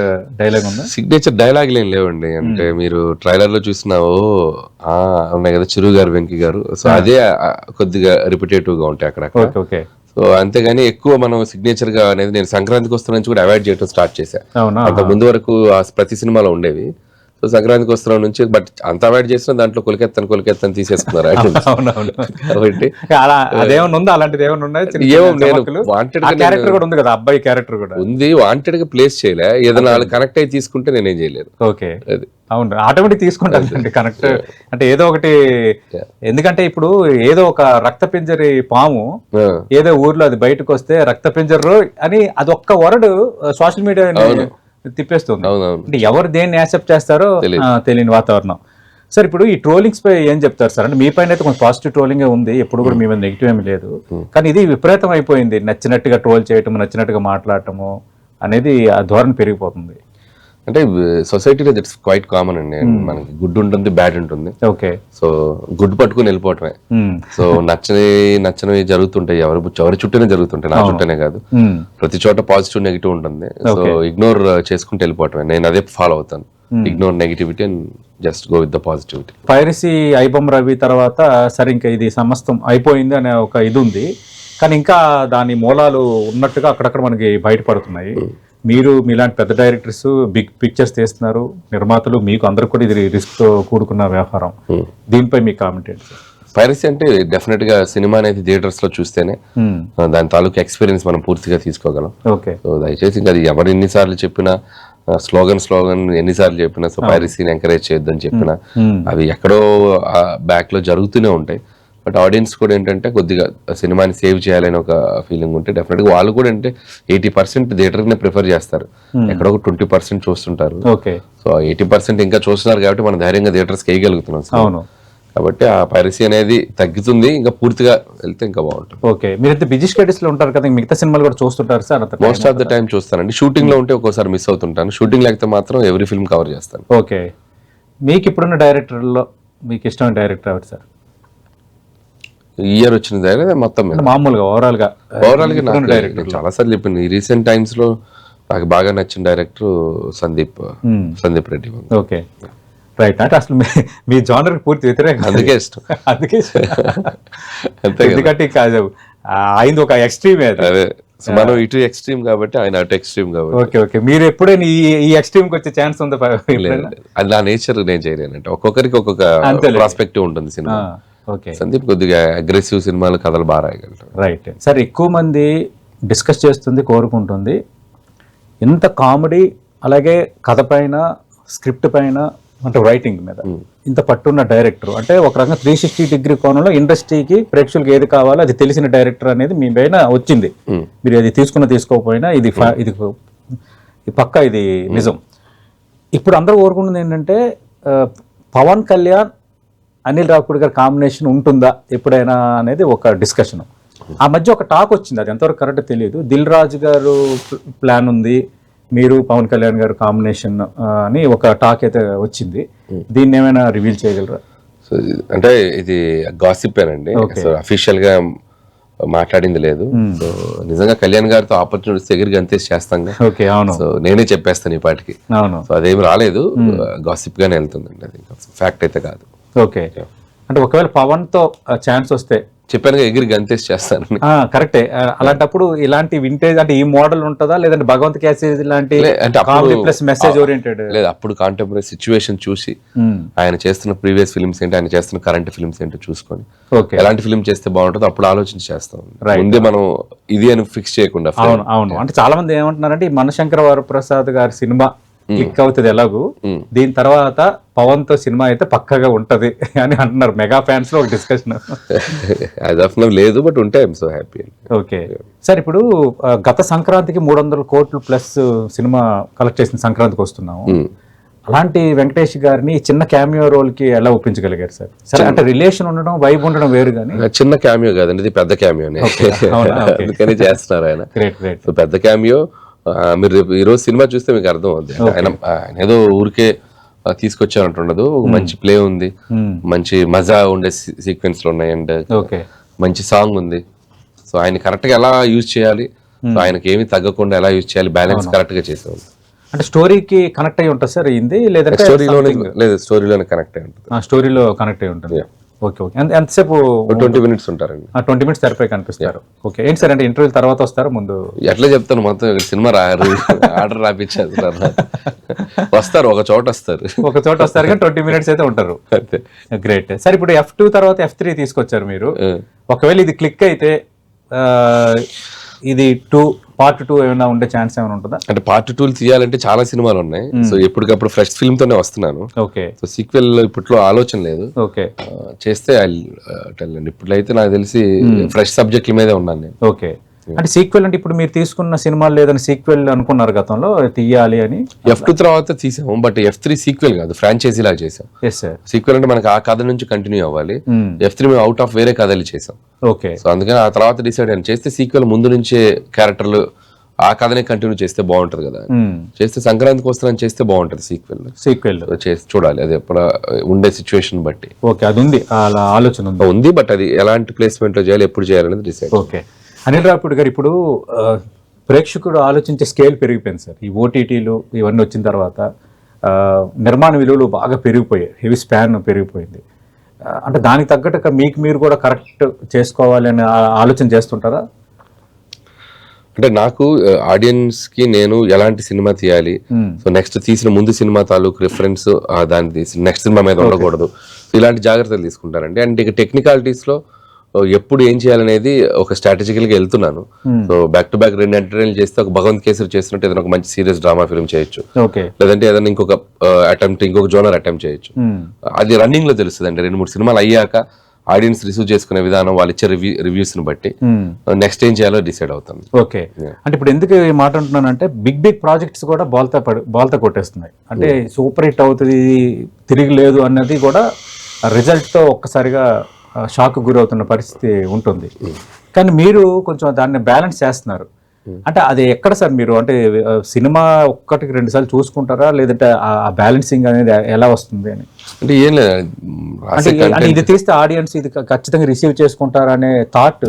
డైలాగ్ ఉందా? సిగ్నేచర్ డైలాగ్ ఏం లేవండి. అంటే మీరు ట్రైలర్ లో చూసినావో ఉన్నాయి కదా, చిరు గారు, వెంకీ గారు. సో అదే కొద్దిగా రిపిటేటివ్ గా ఉంటాయి అక్కడ. ఓకే. సో అంతేగాని ఎక్కువ మనం సిగ్నేచర్ గా అనేది నేను సంక్రాంతికి వస్తున్న నుంచి కూడా అవాయిడ్ చేయడం స్టార్ట్ చేశా. అంత ముందు వరకు ప్రతి సినిమాలో ఉండేవి. సో సంక్రాంతికి వస్తున్న నుంచి బట్ అంత అవాయిడ్ చేసిన దాంట్లో కొలికెత్తని తీసేసుకున్నారు. కాబట్టి అదేమన్నా ఉందా, అలాంటిది ఏమన్నా ఉన్నాయి? వాంటెడ్ క్యారెక్టర్ కూడా ఉంది కదా, అబ్బాయి క్యారెక్టర్ కూడా ఉంది. వాంటెడ్ గా ప్లేస్ చేయలే, ఏదైనా వాళ్ళు కనెక్ట్ అయ్యి తీసుకుంటే నేనేం చేయలేదు. ఓకే, అవును, ఆటోమేటిక్ తీసుకుంటాను కనెక్ట్ అంటే ఏదో ఒకటి. ఎందుకంటే ఇప్పుడు ఏదో ఒక రక్త పింజరి పాము ఏదో ఊర్లో అది బయటకు వస్తే రక్త పింజరు అని అది ఒక్క వర్డ్ సోషల్ మీడియా తిప్పేస్తుంది. అంటే ఎవరు దేన్ని యాక్సెప్ట్ చేస్తారో తెలియని వాతావరణం. సార్ ఇప్పుడు ఈ ట్రోలింగ్స్ పై ఏం చెప్తారు సార్? అంటే మీ పైన అయితే కొంచెం పాజిటివ్ ట్రోలింగ్ ఉంది, ఎప్పుడు కూడా మీ మీద నెగిటివ్ ఏమి లేదు. కానీ ఇది విపరీతం అయిపోయింది, నచ్చినట్టుగా ట్రోల్ చేయటము, నచ్చినట్టుగా మాట్లాడటము అనేది ఆ ధోరణి పెరిగిపోతుంది. అంటే సొసైటీలో దట్స్ క్వైట్ కామన్ అండి. మనకి గుడ్ ఉంటుంది, బ్యాడ్ ఉంటుంది. ఓకే. సో గుడ్ పట్టుకుని వెళ్ళిపోవటమే. సో నచ్చనివి జరుగుతుంటాయి, ఎవరి చుట్టూనే జరుగుతుంటాయి, నా చుట్టూనే కాదు. ప్రతి చోట పాజిటివ్ నెగిటివ్ ఉంటుంది. సో ఇగ్నోర్ చేసుకుంటూ వెళ్ళిపోవటమే. నేను అదే ఫాలో అవుతాను, ignore negativity and just go with the positivity. Piracy iBomma Ravi తర్వాత సరే ఇంకా ఇది సమస్తం అయిపోయింది అనే ఒక ఇది ఉంది, కానీ ఇంకా దాని మూలాలు ఉన్నట్టుగా అక్కడక్కడ మనకి బయటపడుతున్నాయి. మీరు మీలాంటి పెద్ద డైరెక్టర్స్ బిగ్ పిక్చర్స్ తీస్తున్నారు, నిర్మాతలు, మీకు అందరు కూడా ఇది రిస్క్ తో కూడుకున్న వ్యవహారం. దీనిపై మీ కామెంట్ ఏంటి సార్? పైరసీ అంటే డెఫినెట్ గా సినిమా అనేది థియేటర్స్ లో చూస్తేనే దాని తాలూకు ఎక్స్పీరియన్స్ మనం పూర్తిగా తీసుకోగలం. ఓకే. సో దయచేసి ఇంకా అది ఎవరు ఎన్నిసార్లు చెప్పినా స్లోగన్ ఎన్నిసార్లు చెప్పినా, సో పైరసీని ఎంకరేజ్ చేయొద్దని చెప్పినా అవి ఎక్కడో బ్యాక్ లో జరుగుతూనే ఉంటాయి. బట్ ఆడియన్స్ కూడా ఏంటంటే కొద్దిగా సినిమాని సేవ్ చేయాలని ఒక ఫీలింగ్ ఉంటే డెఫినెట్ గా వాళ్ళు కూడా అంటే 80% థియేటర్ నే ప్రిఫర్ చేస్తారు, ఎక్కడో ఒక 20% చూస్తుంటారు. సో 80% ఇంకా చూస్తున్నారు కాబట్టి మనం ధైర్యంగా థియేటర్స్ వేయగలుగుతున్నాం. కాబట్టి ఆ పైరసీ అనేది తగ్గుతుంది, ఇంకా పూర్తిగా వెళ్తే ఇంకా బాగుంటుంది. ఓకే. మీరైతే బిజీ స్టడీస్ లో ఉంటారు కదా, మిగతా సినిమాలు కూడా చూస్తుంటారు sir? Most of the time చూస్తానండి. షూటింగ్ లో ఉంటే ఒక్కోసారి మిస్ అవుతుంటాను, షూటింగ్ లేకపోతే మాత్రం ఎవ్రీ ఫిల్మ్ కవర్ చేస్తాను. ఓకే. మీకు ఇప్పుడున్న డైరెక్టర్లో మీకు ఇష్టమైన డైరెక్టర్ ఎవరు సార్? ఇయర్ వచ్చిన మొత్తం మామూలుగా ఓవరాల్ గా చాలా సార్లు చెప్పింది. ఈ రీసెంట్ టైమ్స్ లో నాకు బాగా నచ్చిన director Sandeep Reddy. Okay, right. అంటే అసలు మీ జానర్ పూర్తి వ్యతిరేకం, అందుకే ఇష్టం. ఎందుకంటే ఆయన ఒక ఎక్స్ట్రీమ్. అదే మనం ఇటు ఎక్స్ట్రీమ్ కాబట్టి ఆయన అటు ఎక్స్ట్రీమ్ కాబట్టి. Okay, okay. మీరు ఎప్పుడైనా ఈ ఎక్స్ట్రీమ్ కి వచ్చే ఛాన్స్ ఉందా? అది నా నేచర్, నేను చేయలేనంటే ఒక్కొక్కరికి ఒక్కొక్క ప్రాస్పెక్టివ్ ఉంటుంది సినిమా. సందీప్ కొద్దిగా అగ్రెసివ్ సినిమాలు, కథలు బాగా రాయగలరు. Right sir. ఎక్కువ మంది డిస్కస్ చేస్తుంది, కోరుకుంటుంది ఇంత కామెడీ అలాగే కథ పైన, స్క్రిప్ట్ పైన అంటే రైటింగ్ మీద ఇంత పట్టున్న డైరెక్టర్ అంటే ఒక రకంగా 360 డిగ్రీ కోణంలో ఇండస్ట్రీకి ప్రేక్షకులకు ఏది కావాలో అది తెలిసిన డైరెక్టర్ అనేది మీ పైన వచ్చింది. మీరు అది తీసుకోకపోయినా ఇది పక్కా ఇది నిజం. ఇప్పుడు అందరూ కోరుకున్నది ఏంటంటే పవన్ కళ్యాణ్ అనిల్ రావిపూడి గారి కాంబినేషన్ ఉంటుందా ఎప్పుడైనా అనేది ఒక డిస్కషన్. ఆ మధ్య ఒక టాక్ వచ్చింది, అది ఎంతవరకు కరెక్ట్ తెలియదు. దిల్ రాజు గారు ప్లాన్ ఉంది, మీరు పవన్ కళ్యాణ్ గారు కాంబినేషన్ అని ఒక టాక్ అయితే వచ్చింది. దీన్ని ఏమైనా రివీల్ చేయగలరా? సో అంటే ఇది గాసిప్పేనండి, సో అఫీషియల్ గా మాట్లాడింది లేదు. సో నిజంగా కళ్యాణ్ గారితో ఆపర్చునిటీస్ ఎగిరి గంతేసి చేస్తాం. సో నేనే చెప్పేస్తాను ఈ పాటికి. సో అదేమి రాలేదు, గాసిప్ గానే వెళ్తుందండి, అది ఫ్యాక్ట్ అయితే కాదు. ఓకే, అంటే ఒకవేళ పవన్ తో ఛాన్స్ వస్తే చెప్పాను ఎగిరి గంతేసి చేస్తాను. కరెక్టే. అలాంటప్పుడు ఇలాంటి వింటేజ్ అంటే ఈ మోడల్ ఉంటుందా, లేదంటే భగవంత్ క్యాసేజ్ లాంటి ప్లస్ మెసేజ్ ఓరియంటెడ్? లేదు, అప్పుడు కాంటెంపరీ సిచ్యువేషన్ చూసి ఆయన చేస్తున్న ప్రీవియస్ ఫిల్మ్స్ ఏంటి, ఆయన చేస్తున్న కరెంట్ ఫిల్మ్స్ ఏంటో చూసుకొని ఎలాంటి ఫిల్మ్ చేస్తే బాగుంటుందో అప్పుడు ఆలోచించి చేస్తాం. ముందే మనం ఇది అని ఫిక్స్ చేయకుండా. అవును, అంటే చాలా మంది ఏమంటున్నారంటే ఈ మనశంకర వరప్రసాద్ గారి సినిమా క్లిక్ అవుతుంది ఎలాగూ, దీని తర్వాత పవన్ తో సినిమా అయితే పక్కగా ఉంటది అని అంటున్నారు మెగా ఫ్యాన్స్ లో ఒక డిస్కషన్. లేదు, బట్ ఉంటే I'm so happy. Okay sir, ఇప్పుడు గత సంక్రాంతికి 300 కోట్లు ప్లస్ సినిమా కలెక్ట్ చేసిన సంక్రాంతికి వస్తున్నాము. అలాంటి వెంకటేష్ గారిని చిన్న క్యామియో రోల్ కి ఎలా ఒప్పించగలిగారు సార్? సరే, అంటే రిలేషన్ ఉండడం వైబ్ ఉండడం వేరు, కానీ చిన్న క్యామియో కాదండి, ఇది పెద్ద క్యామియోనే, అందుకని చేస్తున్నారు ఆయన. గ్రేట్. పెద్ద క్యామియో. మీరు ఈ రోజు సినిమా చూస్తే మీకు అర్థం అవుతుంది, ఆయన ఏదో ఊరికే తీసుకొచ్చారంటుండదు. మంచి ప్లే ఉంది, మంచి మజా ఉండే సీక్వెన్స్లు ఉన్నాయి, అండ్ మంచి సాంగ్ ఉంది. సో ఆయన కరెక్ట్ గా ఎలా యూజ్ చేయాలి, ఆయనకి ఏమి తగ్గకుండా ఎలా యూజ్ చేయాలి, బ్యాలెన్స్ కరెక్ట్ గా చేసాం. అంటే స్టోరీకి కనెక్ట్ అయ్యి ఉంటుంది సార్ ఇది, లేదంటే స్టోరీలోనే కనెక్ట్ అయ్యి ఉంటుంది. స్టోరీలో కనెక్ట్ అయ్యి ఉంటుంది. ఓకే. ఎంతసేపు? 20 minutes ఉంటారండి. 20 minutes తెరపై కనిపిస్తారు. ఓకే. ఏంటి సార్, అంటే ఇంటర్వ్యూ తర్వాత వస్తారా ముందు? ఎట్లా చెప్తాను, మొత్తం సినిమా ఆర్డర్ రాపించారు సార్. వస్తారు, ఒక చోట వస్తారు కానీ 20 minutes అయితే ఉంటారు. Great sir. ఇప్పుడు F2 తర్వాత F3 తీసుకొచ్చారు మీరు. ఒకవేళ ఇది క్లిక్ అయితే ఇది పార్ట్ 2 ఏమైనా ఉండే ఛాన్స్ ఏమైనా ఉంటుందా? అంటే పార్ట్ 2 తీయాలంటే చాలా సినిమాలు ఉన్నాయి. సో ఎప్పటికప్పుడు ఫ్రెష్ ఫిల్మ్ తోనే వస్తున్నాను. ఓకే. సో సీక్వెల్ ఇప్పట్లో ఆలోచన లేదు. ఓకే. చేస్తే ఇప్పుడు అయితే నాకు తెలిసి ఫ్రెష్ సబ్జెక్టుల మీదే ఉన్నాను నేను. ఓకే. అంటే సీక్వెల్ అంటే ఇప్పుడు మీరు తీసుకున్న సినిమాలు లేదని సీక్వెల్ అనుకున్నారు గతంలో తీయాలి అని? F2 తర్వాత తీసాము, బట్ F3 సీక్వెల్ కాదు, ఫ్రాంచైజీ లాగా చేసాం. సీక్వెల్ అంటే మనకి ఆ కథ నుంచి కంటిన్యూ అవ్వాలి. F3 మేము అవుట్ ఆఫ్ వేరే కథలు చేసాం. ఓకే. సో అందుకని ఆ తర్వాత డిసైడ్ అయ్యాను, చేస్తే సీక్వెల్ ముందు నుంచే క్యారెక్టర్లు ఆ కథనే కంటిన్యూ చేస్తే బాగుంటది కదా, చేస్తే సంక్రాంతికి వస్తానని చేస్తే బాగుంటది సీక్వెల్ చేసి చూడాలి, అది ఎప్పుడు ఉండే సిచ్యువేషన్ బట్టి. ఓకే, అది ఉంది, అలా ఆలోచన ఉంది, బట్ అది ఎలాంటి ప్లేస్మెంట్ లో చేయాలి, ఎప్పుడు చేయాలనేది డిసైడ్. ఓకే. అనిల్ రావిపూడి గారు, ఇప్పుడు ప్రేక్షకుడు ఆలోచించే స్కేల్ పెరిగిపోయింది సార్. ఈ ఓటీటీలు ఇవన్నీ వచ్చిన తర్వాత నిర్మాణ విలువలు బాగా పెరిగిపోయాయి, హెవీ స్పాన్ పెరిగిపోయింది. అంటే దానికి తగ్గట్టుగా మీరు కూడా కరెక్ట్ చేసుకోవాలి అని ఆలోచన చేస్తుంటారా? అంటే నాకు ఆడియన్స్ కి నేను ఎలాంటి సినిమా తీయాలి, సో నెక్స్ట్ తీసిన ముందు సినిమా తాలూకు రిఫరెన్స్ దాన్ని తీసి నెక్స్ట్ సినిమా మీద ఉండకూడదు, ఇలాంటి జాగ్రత్తలు తీసుకుంటారండి. అండ్ ఇక టెక్నికాలిటీస్ లో ఎప్పుడు ఏం చేయాలనేది ఒక స్ట్రాటజికల్ గా వెళ్తున్నాను. So back to back 2 entertain చేస్తే ఒక భగవంత్ కేసరి చేస్తున్నట్టు ఏదైనా ఒక మంచి సీరియస్ డ్రామా ఫిల్మ్ చేయొచ్చు, లేదంటే ఏదైనా ఇంకొక జోనర్ అటెంప్ట్ చేయొచ్చు. అది రన్నింగ్ లో తెలుస్తుంది అండి. 2-3 సినిమాలు అయ్యాక ఆడియన్స్ రిసీవ్ చేసుకునే విధానం, వాళ్ళు ఇచ్చే రివ్యూస్ ని బట్టి నెక్స్ట్ ఏం చేయాలో డిసైడ్ అవుతాను. ఓకే. అంటే ఇప్పుడు ఎందుకు ఈ మాట అంటున్నానంటే బిగ్ ప్రాజెక్ట్స్ కూడా బాల్తా కొట్టేస్తున్నాయి. అంటే సూపర్ హిట్ అవుతుంది, తిరిగి లేదు అన్నది కూడా రిజల్ట్ తో ఒక్కసారిగా షాక్ గురవుతున్న పరిస్థితి ఉంటుంది. కానీ మీరు కొంచెం దాన్ని బ్యాలెన్స్ చేస్తున్నారు. అంటే అది ఎక్కడ సార్ మీరు, అంటే సినిమా 1-2 సార్లు చూసుకుంటారా, లేదంటే ఆ బ్యాలెన్సింగ్ అనేది ఎలా వస్తుంది అని? అంటే ఏం లేదు, అంటే ఇది తీస్తే ఆడియన్స్ ఇది ఖచ్చితంగా రిసీవ్ చేసుకుంటారా అనే థాట్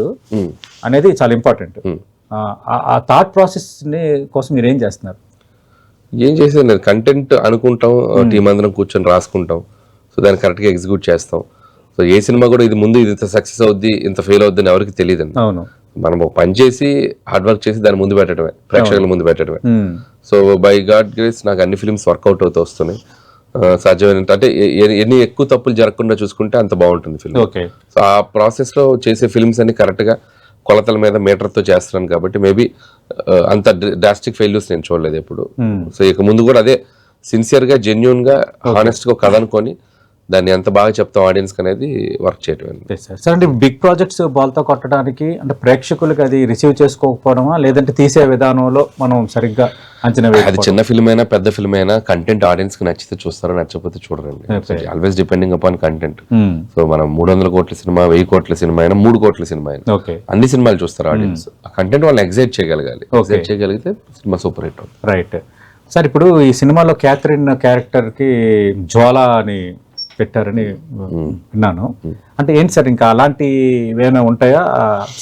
అనేది చాలా ఇంపార్టెంట్. ఆ థాట్ ప్రాసెస్ కోసం మీరు ఏం చేస్తున్నారు? ఏం చేసేది, కంటెంట్ అనుకుంటాం, టీం అందరం కూర్చొని రాసుకుంటాం, సో దాన్ని కరెక్ట్గా ఎగ్జిక్యూట్ చేస్తాం. సో ఏ సినిమా కూడా ఇది ముందు ఇది ఇంత సక్సెస్ అవుద్ది, ఇంత ఫెయిల్ అవుద్ది అని ఎవరికి తెలియదండి. అవును, మనం ఒక పని చేసి హార్డ్ వర్క్ చేసి దాన్ని ముందు పెట్టడమే, ప్రేక్షకుల ముందు పెట్టడమే. సో బై గాడ్ గ్రేస్ నాకు అన్ని ఫిల్మ్స్ వర్కౌట్ అవుతూ వస్తున్నాయి. సాధ్యమైనంత అంటే ఎన్ని ఎక్కువ తప్పులు జరగకుండా చూసుకుంటే అంత బాగుంటుంది ఫిల్మ్. సో ఆ ప్రాసెస్ లో చేసే ఫిల్మ్స్ అన్ని కరెక్ట్ గా కొలతల మీద మీటర్ తో చేస్తున్నాను కాబట్టి మేబీ అంత డ్రాస్టిక్ ఫెయిల్యూర్స్ నేను చూడలేదు ఎప్పుడు. సో ఇక ముందు కూడా అదే సిన్సియర్గా జెన్యున్గా హానెస్ట్గా కథ అనుకొని దాన్ని ఎంత బాగా చెప్తాం ఆడియన్స్కి అనేది వర్క్ చేయటం. సార్ అంటే బిగ్ ప్రాజెక్ట్స్ బాల్తో కొట్టడానికి అంటే ప్రేక్షకులకి అది రిసీవ్ చేసుకోకపోవడమా లేదంటే తీసే విధానంలో మనం సరిగ్గా అంచనా అది చిన్న ఫిల్మ్ అయినా పెద్ద ఫిల్మ్ అయినా కంటెంట్ ఆడియన్స్కి నచ్చితే చూస్తారో నచ్చకపోతే చూడరండి. Always depending upon content. So మనం 300 కోట్ల సినిమా 1000 కోట్ల సినిమా అయినా 3 కోట్ల సినిమా అయినా అన్ని సినిమాలు చూస్తారు ఆడియన్స్. ఆ కంటెంట్ వాళ్ళని ఎగ్జైట్ చేయగలగాలి. ఎగ్జైట్ చేయగలిగితే సినిమా సూపర్ హిట్ అవుతుంది. Right sir. ఇప్పుడు ఈ సినిమాలో క్యాథరిన్ క్యారెక్టర్కి జ్వాల అని పెట్టారని విన్నాను. అంటే ఏంటి సార్ ఇంకా అలాంటి ఏమైనా ఉంటాయా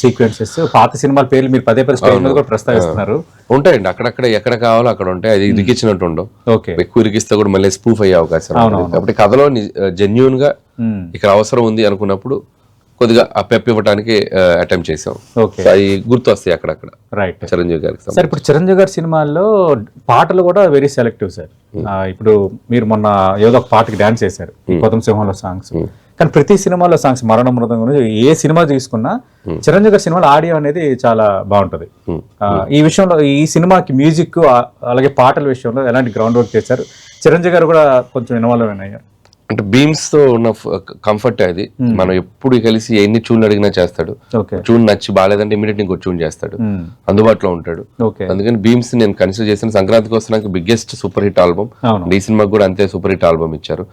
సీక్వెన్సెస్? పాత సినిమాల పేర్లు మీరు పదే స్టేజ్ మీద కూడా ప్రస్తావిస్తున్నారు. ఉంటాయండి, అక్కడక్కడ ఎక్కడ కావాలో అక్కడ ఉంటాయి. అది ఇరికిచ్చినట్టు ఉండవు. ఎక్కువ ఇరికిస్తే కూడా మళ్ళీ స్పూఫ్ అయ్యే అవకాశం. కాబట్టి కథలో జెన్యూన్ గా ఇక్కడ అవసరం ఉంది అనుకున్నప్పుడు కొద్దిగా ఆ పెప్ ఇవ్వడానికి అటెంప్ట్ చేసాం. అవి గుర్తు వస్తాయి అక్కడక్కడ. రైట్. చిరంజీవి గారికి సార్ ఇప్పుడు చిరంజీవి గారి సినిమాల్లో పాటలు కూడా వెరీ సెలెక్టివ్ సార్. ఇప్పుడు మీరు మొన్న ఏదో ఒక పాటకి డాన్స్ చేశారు కొత్త సింహంలో సాంగ్స్, కానీ ప్రతి సినిమాలో సాంగ్స్ మరణ మృదంగం గురించి ఏ సినిమా తీసుకున్నా చిరంజీవి గారి సినిమాలో ఆడియో అనేది చాలా బాగుంటది. ఈ విషయంలో ఈ సినిమాకి మ్యూజిక్ అలాగే పాటల విషయంలో ఎలాంటి గ్రౌండ్ వర్క్ చేశారు? చిరంజీవి గారు కూడా కొంచెం ఇన్వాల్వ్ అయ్యారు. అంటే బీమ్స్ తో ఉన్న కంఫర్ట్ అది. మనం ఎప్పుడు కలిసి ఎన్ని ట్యూన్లు అడిగినా చేస్తాడు. ట్యూన్ నచ్చి బాగాలేదంటే ఇమీడియట్ ఇంకో ట్యూన్ చేస్తాడు, అందుబాటులో ఉంటాడు. అందుకని బీమ్స్ నేను కన్సిడర్ చేసిన సంక్రాంతికి వస్తున్న బిగ్గెస్ట్ సూపర్ హిట్ ఆల్బమ్. ఈ సినిమాకి కూడా అంతే సూపర్ హిట్ ఆల్బమ్ ఇచ్చారు.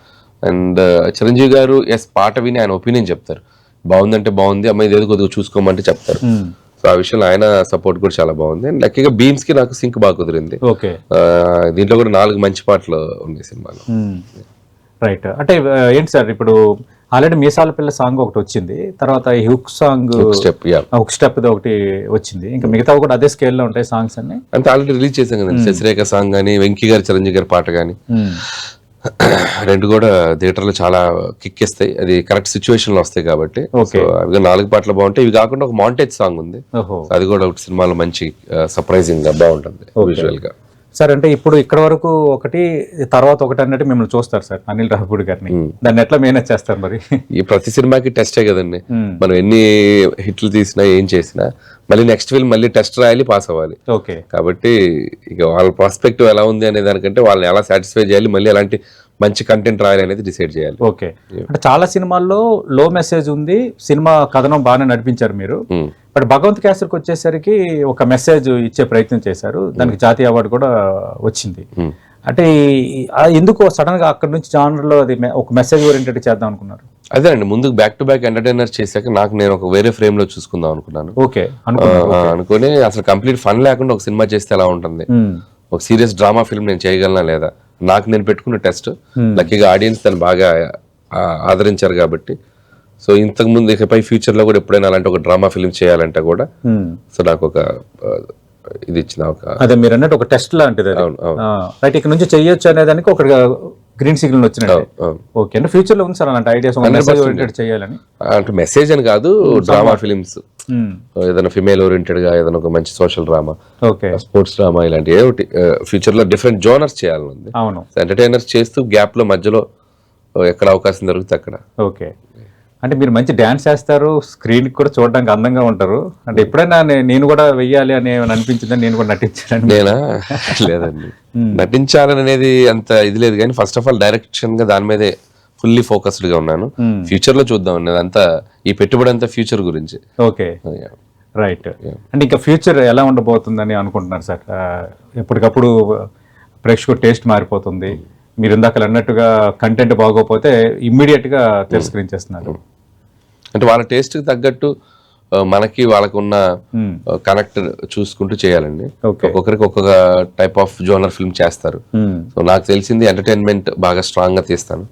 అండ్ చిరంజీవి గారు పాట విని ఆయన ఒపీనియన్ చెప్తారు. బాగుందంటే బాగుంది, అమ్మాయి ఏదో కొద్దిగా చూసుకోమంటే చెప్తారు. సో ఆ విషయంలో ఆయన సపోర్ట్ కూడా చాలా బాగుంది. అండ్ లక్కీగా బీమ్స్ కి నాకు సింక్ బాగా కుదిరింది. దీంట్లో కూడా 4 మంచి పాటలు ఉన్నాయి సినిమాలో. రైట్. అంటే ఏంటి సార్ ఇప్పుడు ఆల్రెడీ మీసాల పిల్ల సాంగ్ ఒకటి వచ్చింది, తర్వాత ఈ హుక్ సాంగ్ హుక్ స్టెప్ ఒకటి వచ్చింది, ఇంకా మిగతా కూడా అదే స్కేల్ లో ఉంటాయి సాంగ్స్ అన్ని. అంటే ఆల్రెడీ రిలీజ్ చేసాం కదండి. శశిరేఖ సాంగ్ కానీ వెంకీ గారు చిరంజీవి గారి పాట కానీ రెండు కూడా థియేటర్ లో చాలా కిక్ ఇస్తాయి. అది కరెక్ట్ సిచ్యువేషన్ లో వస్తాయి కాబట్టి. అవి 4 పాటలు బాగుంటాయి. ఇవి కాకుండా ఒక మాంటేజ్ సాంగ్ ఉంది, అది కూడా ఒక సినిమాలో మంచి సర్ప్రైజింగ్ గా బాగుంటుంది విజువల్ గా. సార్ అంటే ఇప్పుడు ఇక్కడ వరకు ఒకటి తర్వాత ఒకటి అన్నట్టు మిమ్మల్ని చూస్తారు సార్ అనిల్ రావిపూడి గారిని. దాన్ని ఎట్లా మేనేజ్ చేస్తారు మరి? ఈ ప్రతి సినిమాకి టెస్టే కదండి. మనం ఎన్ని హిట్లు తీసినా ఏం చేసినా మళ్ళీ నెక్స్ట్ ఫిల్మ్ మళ్ళీ టెస్ట్ రాయాలి, పాస్ అవ్వాలి. కాబట్టి ఇక వాళ్ళ ప్రాస్పెక్టివ్ ఎలా ఉంది అనే దానికంటే వాళ్ళని ఎలా సాటిస్ఫై చేయాలి, మళ్ళీ అలాంటి మంచి కంటెంట్ రాయాలి అనేది డిసైడ్ చేయాలి. ఓకే. అంటే చాలా సినిమాల్లో లో మెసేజ్ ఉంది, సినిమా కథనం బాగానే నడిపించారు మీరు. బట్ భగవంత్ కేసరికి వచ్చేసరికి ఒక మెసేజ్ ఇచ్చే ప్రయత్నం చేశారు, దానికి జాతీయ అవార్డు కూడా వచ్చింది. అంటే ఎందుకు సడన్ గా అక్కడ నుంచి జానర్ లో అది ఒక మెసేజ్ ఓరియంటెడ్ చేద్దాం అనుకున్నారు? అదే అండి, ముందుకు బ్యాక్ టు బ్యాక్ ఎంటర్టైనర్ చేశాక నాకు నేను ఒక వేరే ఫ్రేమ్ లో చూసుకుందాం అనుకున్నాను. అనుకుని అసలు కంప్లీట్ ఫన్ లేకుండా ఒక సినిమా చేస్తే ఎలా ఉంటుంది, ఒక సీరియస్ డ్రామా ఫిల్మ్ నేను చేయగలనా లేదా, నాకు నేను పెట్టుకున్న టెస్ట్. లక్కీగా ఆడియన్స్ దాన్ని బాగా ఆదరించారు కాబట్టి. సో ఇంతకు ముందు ఇకపై ఫ్యూచర్ లో కూడా ఎప్పుడైనా అలాంటి ఒక డ్రామా ఫిల్మ్ చేయాలంటే కూడా సో నాకు ఒక ఇది ఇచ్చిన ఒక అదే మీరు అన్నట్టు ఒక టెస్ట్ లాంటిది. రైట్. ఇక్కడ నుంచి చెయ్యొచ్చు అనేదానికి ఒక గ్రీన్ సిగ్నల్ వచ్చినట్టు. ఓకే. అంటే ఫ్యూచర్ లో ఉంది సార్ అలాంటి ఐడియాస్ ఓరియంటెడ్ చేయాలని? అంటే మెసేజ్ అని కాదు, డ్రామా ఫిలిమ్స్ ఏదైనా ఫిమేల్ ఓరియంటెడ్ గా ఏదైనా ఒక మంచి సోషల్ డ్రామా, స్పోర్ట్స్ డ్రామా ఇలాంటి ఏ ఒకటి ఫ్యూచర్ లో డిఫరెంట్ జోనర్స్ చేయాలని ఉంది. ఎంటర్టైనర్స్ చేస్తూ గ్యాప్ లో మధ్యలో ఎక్కడ అవకాశం దొరికితే అక్కడ. ఓకే. అంటే మీరు మంచి డాన్స్ చేస్తారు, స్క్రీన్ కూడా చూడడానికి అందంగా ఉంటారు. అంటే ఎప్పుడైనా నేను కూడా వెయ్యాలి అని అనిపించిందని నేను కూడా నటించాను? నేనా? లేదండి, నటించాలని అనేది అంత ఇది లేదు, కానీ ఫస్ట్ ఆఫ్ ఆల్ డైరెక్షన్ గా దాని మీదే ఫుల్లీ ఫోకస్డ్ గా ఉన్నాను. ఫ్యూచర్ లో చూద్దాం, అదంతా ఈ పెట్టుబడి అంతా ఫ్యూచర్ గురించి. ఓకే. రైట్. అంటే ఇంకా ఫ్యూచర్ ఎలా ఉండబోతుందని అనుకుంటున్నారు సార్? ఎప్పటికప్పుడు ప్రేక్షకుడు టేస్ట్ మారిపోతుంది. మీరు ఇందాక అన్నట్టుగా కంటెంట్ బాగోపోతే ఇమ్మీడియట్ గా తిరస్కరించేస్తున్నారు. అంటే వాళ్ళ టేస్ట్ కి తగ్గట్టు మనకి వాళ్ళకున్న కనెక్ట్ చూసుకుంటూ చేయాలండి. ఒక్కొక్కరికి ఒక్కొక్క టైప్ ఆఫ్ జోనర్ ఫిల్మ్ చేస్తారు. సో నాకు తెలిసింది ఎంటర్టైన్మెంట్ బాగా స్ట్రాంగ్ గా తీస్తాను.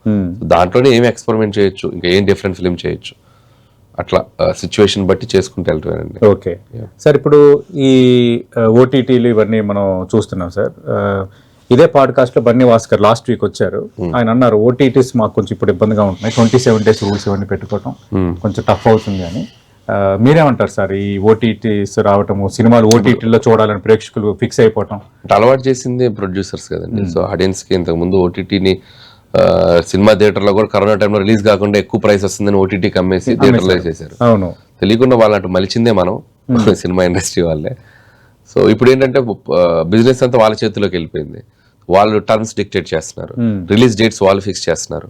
దాంట్లోనే ఏం ఎక్స్పెరిమెంట్ చేయొచ్చు, ఇంకా ఏం డిఫరెంట్ ఫిల్మ్ చేయొచ్చు, అట్లా సిచ్యువేషన్ బట్టి చేసుకుంటూ వెళ్తానండి. Okay sir. ఇప్పుడు ఈ ఓటీటీలు ఇవన్నీ మనం చూస్తున్నాం సార్. ఇదే పాడ్కాస్ట్ లో బన్నీ వాస్కర్ లాస్ట్ వీక్ వచ్చారు. ఆయన అన్నారు ఓటీటీస్ మాకు కొంచెం ఇప్పుడు ఇబ్బందిగా ఉంటున్నాయి, 27 days రూల్స్ ఇవన్నీ పెట్టుకోవడం కొంచెం టఫ్ అవుతుంది అని. మీరేమంటారు సార్? ఈ ఓటీటీస్ రావటము, సినిమాలు ఓటీటీలో చూడాలని ప్రేక్షకులు ఫిక్స్ అయిపోవటం అలవాటు చేసింది ప్రొడ్యూసర్స్ కదండి. సో ఆడియన్స్ కి ఇంతకు ముందు ఓటీటీని సినిమా థియేటర్ లో కూడా కరోనా టైంలో రిలీజ్ కాకుండా ఎక్కువ ప్రైస్ వస్తుందని ఓటీటీకి అమ్మేసి థియేటర్ లో చేశారు. అవును. తెలియకుండా వాళ్ళంటూ మలిచిందే మనం సినిమా ఇండస్ట్రీ వాళ్ళే. సో ఇప్పుడు ఏంటంటే బిజినెస్ అంతా వాళ్ళ చేతిలోకి వెళ్ళిపోయింది. వాళ్ళు టర్మ్స్ డిక్టేట్ చేస్తున్నారు, రిలీజ్ డేట్స్ వాళ్ళు ఫిక్స్ చేస్తున్నారు.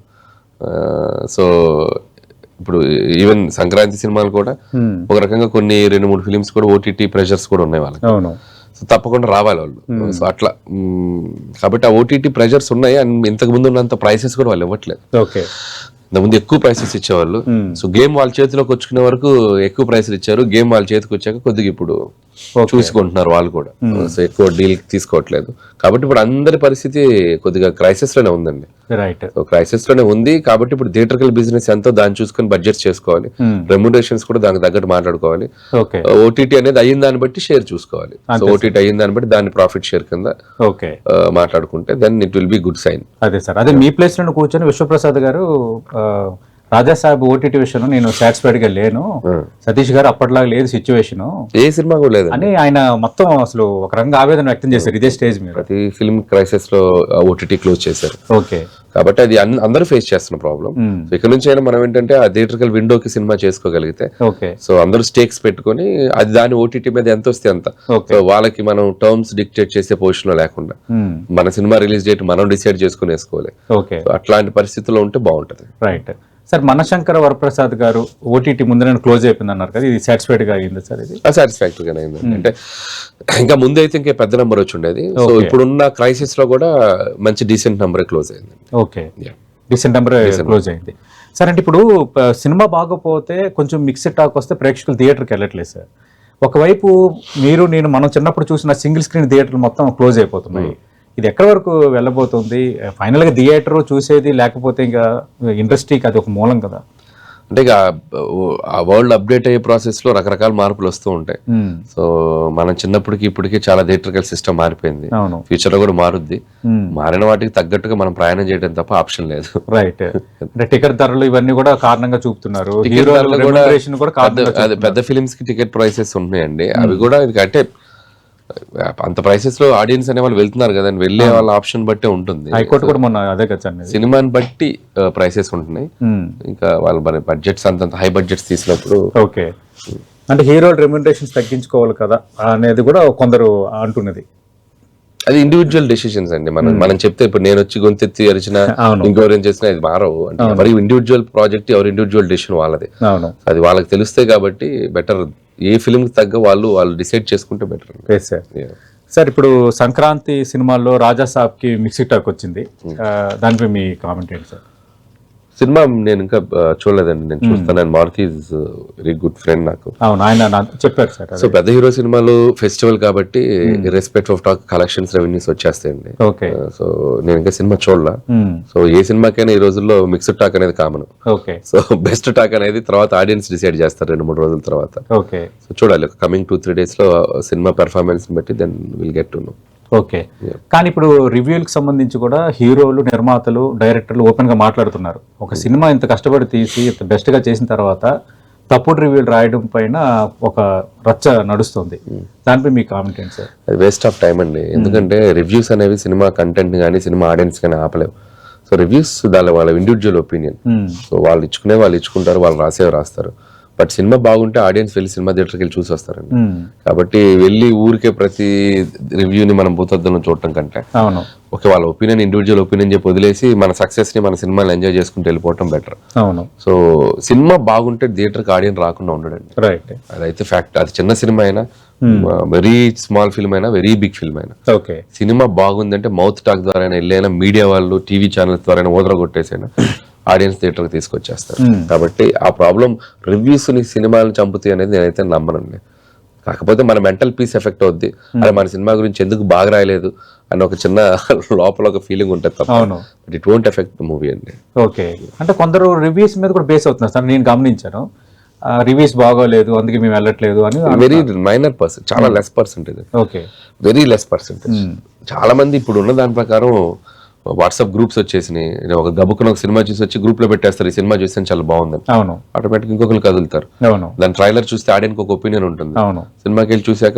సో ఇప్పుడు ఈవెన్ సంక్రాంతి సినిమాలు కూడా ఒక రకంగా కొన్ని 2-3 ఫిలిమ్స్ కూడా ఓటీటీ ప్రెషర్స్ కూడా ఉన్నాయి వాళ్ళకి. సో తప్పకుండా రావాలి వాళ్ళు. సో అట్లా కాబట్టి ఆ ఓటీటీ ప్రెషర్స్ ఉన్నాయి. అండ్ ఇంతకు ముందు ఉన్నంత ప్రైసెస్ కూడా వాళ్ళు ఇవ్వట్లేదు. ఇంతకుముందు ఎక్కువ ప్రైసెస్ ఇచ్చేవాళ్ళు. సో గేమ్ వాళ్ళ చేతిలోకి వచ్చుకునే వరకు ఎక్కువ ప్రైసులు ఇచ్చారు. గేమ్ వాళ్ళ చేతికి వచ్చాక కొద్దిగా ఇప్పుడు చూసుకుంటున్నారు వాళ్ళు కూడా. సో ఎక్కువ డీల్ తీసుకోవట్లేదు. కాబట్టి ఇప్పుడు అందరి పరిస్థితి కొద్దిగా క్రైసిస్ లోనే ఉందండి. సో క్రైసిస్ లోనే ఉంది. కాబట్టి ఇప్పుడు థియేటర్కల్ బిజినెస్ ఎంతో దాన్ని చూసుకొని బడ్జెట్స్ చేసుకోవాలి, రెమ్యునరేషన్స్ కూడా దానికి తగ్గట్టు మాట్లాడుకోవాలి. ఓటీటీ అనేది అయిన దాన్ని బట్టి షేర్ చూసుకోవాలి. సో ఓటీటీ అయిన దాన్ని బట్టి దాన్ని ప్రాఫిట్ షేర్ కింద మాట్లాడుకుంటే then it will be good sign. అదే సార్, అదే మీ ప్లేస్ లో కూర్చొని విశ్వప్రసాద్ గారు రాజాసాబ్ ఓటీటీ విషయంలో నేను సాటిస్ఫైడ్ గా లేను, సతీష్ గారు అప్పట్లాగా లేదు సిచ్యువేషన్, ఏ సినిమా కూడా లేదు అని ఆయన మొత్తం అసలు ఒక రంగ ఆవేదన వ్యక్తం చేశారు ఇదే స్టేజ్ మీద. ప్రతి ఫిల్మ్ క్రైసిస్ లో ఓటీటీ క్లోజ్ చేశారు. ఓకే, కాబట్టి అది అందరూ ఫేస్ చేస్తున్న ప్రాబ్లం. ఇక్కడ నుంచి అయినా మనం ఏంటంటే ఆ థియేటర్కల్ విండోకి సినిమా చేసుకోగలిగితే, సో అందరూ స్టేక్స్ పెట్టుకొని అది దాని ఓటీటీ మీద ఎంత వస్తే అంత, సో వాళ్ళకి మనం టర్మ్స్ డిక్టేట్ చేసే పొజిషన్ లో లేకుండా మన సినిమా రిలీజ్ డేట్ మనం డిసైడ్ చేసుకుని వేసుకోవాలి. అట్లాంటి పరిస్థితుల్లో ఉంటే బాగుంటది. రైట్ సార్, మనశంకర వరప్రసాద్ గారు ఓటీటీ ముందు క్లోజ్ అయిపోయింది అన్నారు కదా, ఇది సాటిస్ఫైడ్ గా అయింది సార్? ఇది సాటిస్ఫాక్టరీగా అయింది. అంటే ఇంకా ముందు అయితే ఇంకా పెద్ద నెంబర్ వచ్చి ఉండేది. సో ఇప్పుడున్న క్రైసిస్ లో కూడా మంచి డీసెంట్ నెంబర్ క్లోజ్ అయింది. ఓకే, డీసెంట్ నెంబర్ క్లోజ్ అయింది సార్. అంటే ఇప్పుడు సినిమా బాగపోతే కొంచెం మిక్స్డ్ టాక్ వస్తే ప్రేక్షకులు థియేటర్కి వెళ్ళట్లేదు సార్. ఒకవైపు మీరు నేను మనం చిన్నప్పుడు చూసిన సింగిల్ స్క్రీన్ థియేటర్లు మొత్తం క్లోజ్ అయిపోతున్నాయి. ఇది ఎక్కడి వరకు వెళ్ళబోతుంది? ఫైనల్గా థియేటర్ చూసేది, లేకపోతే ఇంకా ఇండస్ట్రీకి అది ఒక మూలం కదా. అంటే ఇక ఆ వరల్డ్ అప్డేట్ అయ్యే ప్రాసెస్ లో రకరకాల మార్పులు వస్తూ ఉంటాయి. సో మనం చిన్నప్పటికి ఇప్పటికి చాలా థియేటర్కల్ సిస్టమ్ మారిపోయింది. ఫ్యూచర్ లో కూడా మారుద్ది. మారిన వాటికి తగ్గట్టుగా మనం ప్రయాణం చేయడం తప్ప ఆప్షన్ లేదు. రైట్, అంటే టికెట్ ధరలు ఇవన్నీ కూడా కారణంగా చూపుతున్నారు. పెద్ద ఫిలిమ్స్ కి టికెట్ ప్రైసెస్ ఉన్నాయండి. అవి కూడా అంటే అంత ప్రైసెస్ లో ఆడియన్స్ అనే వాళ్ళు వెళ్తున్నారు కదా, వెళ్ళే వాళ్ళ ఆప్షన్ బట్టే ఉంటుంది. హైకోర్టు కూడా మొన్న అదే కదా, సినిమాని బట్టి ప్రైసెస్ ఉంటున్నాయి. ఇంకా వాళ్ళ బడ్జెట్స్ అంత హై బడ్జెట్స్ తీసినప్పుడు ఓకే, అంటే హీరోల రెమ్యునరేషన్స్ తగ్గించుకోవాలి కదా అనేది కూడా కొందరు అంటున్నది. అది ఇండివిజువల్ డెసిషన్స్ అండి. మనం చెప్తే ఇప్పుడు నేను వచ్చి గొంతెత్తి అరిచిన ఇంకెవరేం చేసినా ఇది మారవు. అంటే ఎవరి ఇండివిజువల్ ప్రాజెక్ట్, ఎవరి ఇండివిజువల్ డెసిషన్ వాళ్ళది. అది వాళ్ళకి తెలుస్తాయి కాబట్టి బెటర్. ఏ ఫిల్మ్ కి తగ్గ వాళ్ళు డిసైడ్ చేసుకుంటే బెటర్. సార్, ఇప్పుడు సంక్రాంతి సినిమాల్లో రాజాసాబ్ కి మిక్స్డ్ టాక్ వచ్చింది, దానిపై మీ కామెంట్ ఏంటి సార్? సినిమా నేను ఇంకా చూడలేదండి. నేను చూస్తాను. Maruthi is very good friend నాకు. అవును, ఆయన చెప్పారు సార్. సో పెద్ద హీరో సినిమాలు ఫెస్టివల్ కాబట్టి respect of talk collections, revenues వచ్చేస్తాయండి. ఓకే, సో నేను ఇంకా సినిమా చూడలా. సో ఏ సినిమాకైనా ఈ రోజుల్లో మిక్స్డ్ టాక్ అనేది common. Okay, so best talk అనేది తర్వాత ఆడియన్స్ డిసైడ్ చేస్తారు 2-3 రోజుల తర్వాత. ఓకే, సో చూడాలి కమింగ్ 2-3 days లో సినిమా పెర్ఫార్మెన్స్ బట్టి then will get to know. Okay, కానీ ఇప్పుడు రివ్యూలకు సంబంధించి కూడా హీరోలు, నిర్మాతలు, డైరెక్టర్లు ఓపెన్ గా మాట్లాడుతున్నారు. ఒక సినిమా ఇంత కష్టపడి తీసి ఇంత బెస్ట్ గా చేసిన తర్వాత తప్పుడు రివ్యూలు రాయడం పైన ఒక రచ్చ నడుస్తుంది. దానిపై మీ కామెంట్ ఏంటి సార్? అది వేస్ట్ ఆఫ్ టైం అండి. ఎందుకంటే రివ్యూస్ అనేవి సినిమా కంటెంట్ కానీ సినిమా ఆడియన్స్ కానీ ఆపలేవు. సో రివ్యూస్ వాళ్ళ ఇండివిజువల్ ఒపీనియన్. సో వాళ్ళు ఇచ్చుకుంటారు, వాళ్ళు రాస్తారు. బట్ సినిమా బాగుంటే ఆడియన్స్ వెళ్ళి సినిమా థియేటర్కి వెళ్ళి చూసి వస్తారండి. కాబట్టి వెళ్ళి ఊరికే ప్రతి రివ్యూని మనం భూతద్దంలో చూడటం కంటే ఓకే వాళ్ళ ఒపీనియన్, ఇండివిజువల్ ఒపీనియన్ చెప్పి వదిలేసి మన సక్సెస్ ని, మన సినిమాని ఎంజాయ్ చేసుకుంటూ వెళ్ళిపోవటం బెటర్. సో సినిమా బాగుంటే థియేటర్కి ఆడియన్స్ రాకుండా ఉండడండి. రైట్, అదైతే ఫ్యాక్ట్. అది చిన్న సినిమా అయినా, వెరీ స్మాల్ ఫిల్మ్ అయినా, వెరీ బిగ్ ఫిల్మ్ అయినా, సినిమా బాగుందంటే మౌత్ టాక్ ద్వారా వెళ్ళైనా, మీడియా వాళ్ళు టీవీ ఛానల్స్ ద్వారా ఓదరగొట్టేసైనా ఆడియన్స్ థియేటర్కి తీసుకొచ్చేస్తారు. కాబట్టి ఆ ప్రాబ్లం రివ్యూస్ ని సినిమాలను చంపుతాయి అనేది నేనైతే నమ్మనండి. కాకపోతే మన మెంటల్ పీస్ ఎఫెక్ట్ అవుద్ది. అదే మన సినిమా గురించి ఎందుకు బాగా రాయలేదు అని ఒక చిన్న లోపల ఒక ఫీలింగ్ ఉంటుంది తప్ప but it won't effect movie అండి. ఓకే, అంటే కొందరు రివ్యూస్ మీద కూడా బేస్ అవుతున్నారు సార్, నేను గమనించాను. రివ్యూస్ బాగోలేదు అందుకే మేము వెళ్ళట్లేదు అని. వెరీ మైనర్ పర్సెంట్, చాలా less percentage. Okay, very less percentage. చాలా మంది ఇప్పుడు ఉన్న దాని ప్రకారం వాట్సాప్ గ్రూప్స్ వచ్చేసినాయి. ఒక గబుక్కున ఒక సినిమా చూసి వచ్చి గ్రూప్ లో పెట్టేస్తారు, ఈ సినిమా చూస్తే చాలా బాగుందని. ఆటోమేటిక్ ఇంకొకరు కదులుతారు. దాని ట్రైలర్ చూస్తే ఆడియన్స్ ఒక ఒపీనియన్ ఉంటుంది. సినిమాకి వెళ్ళి చూసాక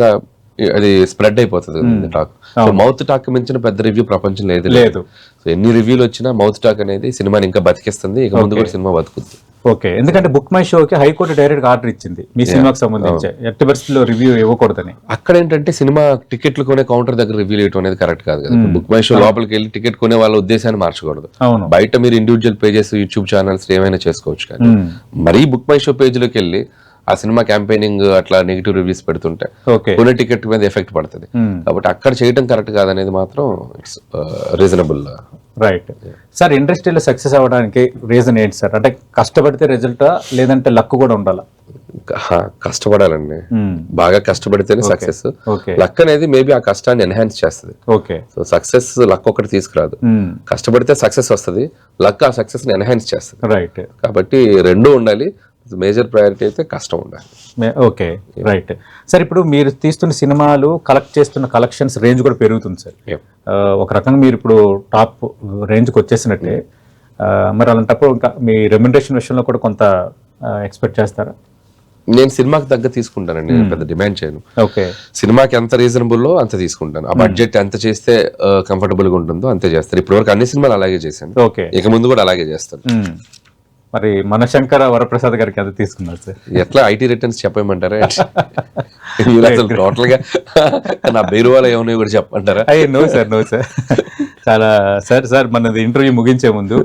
అది స్ప్రెడ్ అయిపోతుంది టాక్. మౌత్ టాక్ మించిన పెద్ద రివ్యూ ప్రపంచం లేదు. సో ఎన్ని రివ్యూలు వచ్చినా మౌత్ టాక్ అనేది సినిమాని ఇంకా బతికిస్తుంది, ఇక ముందు కూడా సినిమా బతుకుతుంది. ఓకే, ఎందుకంటే బుక్ మై షోకి హైకోర్టు డైరెక్ట్ ఆర్డర్ ఇచ్చింది మీ సినిమాకి సంబంధించి ఎట్టి పరిస్థితుల్లో రివ్యూ ఇవ్వకూడదని. అక్కడ ఏంటంటే సినిమా టికెట్లు కొనే కౌంటర్ దగ్గర రివ్యూ ఇవ్వడం అనేది కరెక్ట్ కాదు కదా. బుక్ మై షో లోపలికి వెళ్ళి టికెట్ కొనే వాళ్ళ ఉద్దేశాన్ని మార్చకూడదు. బయట మీరు ఇండివిజువల్ పేజెస్, యూట్యూబ్ ఛానల్స్ ఏమైనా చేసుకోవచ్చు, కానీ మరీ బుక్ మై షో పేజ్ లోకి వెళ్ళి ఆ సినిమా క్యాంపెయినింగ్ అట్లా నెగిటివ్ రివ్యూస్ పెడుతుంటే కొనే టికెట్ మీద ఎఫెక్ట్ పడుతుంది. కాబట్టి అక్కడ చేయడం కరెక్ట్ కాదనేది మాత్రం ఇట్స్ రీజనబుల్. రైట్ సార్, ఇండస్ట్రీలో సక్సెస్ అవ్వడానికి రీజన్ ఏంటి సార్? అంటే కష్టపడితే రిజల్టా, లేదంటే లక్ కూడా ఉండాలా? కష్టపడాలండి, బాగా కష్టపడితేనే సక్సెస్. లక్ అనేది మేబీ ఆ కష్టాన్ని ఎన్హాన్స్ చేస్తుంది. ఓకే, సో సక్సెస్ లక్ ఒకటి తీసుకురాదు, కష్టపడితే సక్సెస్ వస్తుంది, లక్ ఆ సక్సెస్ ని ఎన్హాన్స్ చేస్తుంది. రైట్, కాబట్టి రెండూ ఉండాలి. మేజర్ ప్రయారిటీ అయితే కష్టం ఉండాలి. Okay, right sir. ఇప్పుడు మీరు తీస్తున్న సినిమాలు కలెక్ట్ చేస్తున్న కలెక్షన్స్ రేంజ్ కూడా పెరుగుతుంది సార్. ఒక రకంగా మీరు ఇప్పుడు టాప్ రేంజ్కి వచ్చేసినట్టే. మరి అలాంటప్పుడు ఇంకా మీ రెమ్యునరేషన్ విషయంలో కూడా కొంత ఎక్స్పెక్ట్ చేస్తారా? నేను సినిమాకి తగ్గ తీసుకుంటానండి, నేను పెద్ద డిమాండ్ చేయను. ఓకే, సినిమాకి ఎంత రీజనబుల్లో అంత తీసుకుంటాను. ఆ బడ్జెట్ ఎంత చేస్తే కంఫర్టబుల్ గా ఉంటుందో అంతే చేస్తారు. ఇప్పటివరకు అన్ని సినిమాలు అలాగే చేశాను, ఓకే, ఇక ముందు కూడా అలాగే చేస్తాను. మరి మనశంకర వరప్రసాద్ గారికి అది తీసుకున్నారు సార్. ఎట్లా ఐటీ రిటర్న్స్ చెప్పమంటారా? టోటల్ గా నా బీరువాలో ఏమన్నా కూడా చెప్పమంటారా? No sir, no sir. చాలా సార్ మనది ఇంటర్వ్యూ ముగించే ముందు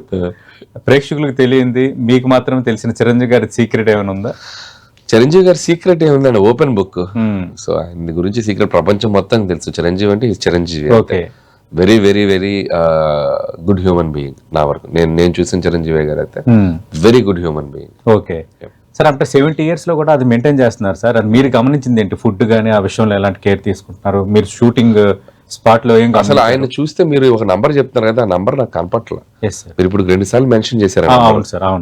ప్రేక్షకులకు తెలియంది, మీకు మాత్రం తెలిసిన చిరంజీవి గారి సీక్రెట్ ఏమైనా ఉందా? చిరంజీవి గారి సీక్రెట్ ఏముందండి, ఓపెన్ బుక్. సో ఆయన గురించి సీక్రెట్ ప్రపంచం మొత్తం తెలుసు. చిరంజీవి అంటే Chiranjeevi. Okay, very very very good human being. నా వరకు నేను చూసిన చిరంజీవి గారు అయితే very good human being. Okay sir, అంటే 70 years లో కూడా అది మెయింటైన్ చేస్తున్నారు సార్. అది మీరు గమనించింది ఏంటి? ఫుడ్ కానీ ఆ విషయంలో ఎలాంటి కేర్ తీసుకుంటున్నారు? మీరు షూటింగ్ స్పాట్ లో ఏం అసలు ఆయన చూస్తే మీరు ఒక నంబర్ చెప్తున్నారు కదా, ఆ నంబర్ నాకు కనపట్ల. మీరు ఇప్పుడు 2 సార్లు మెన్షన్ చేశారు,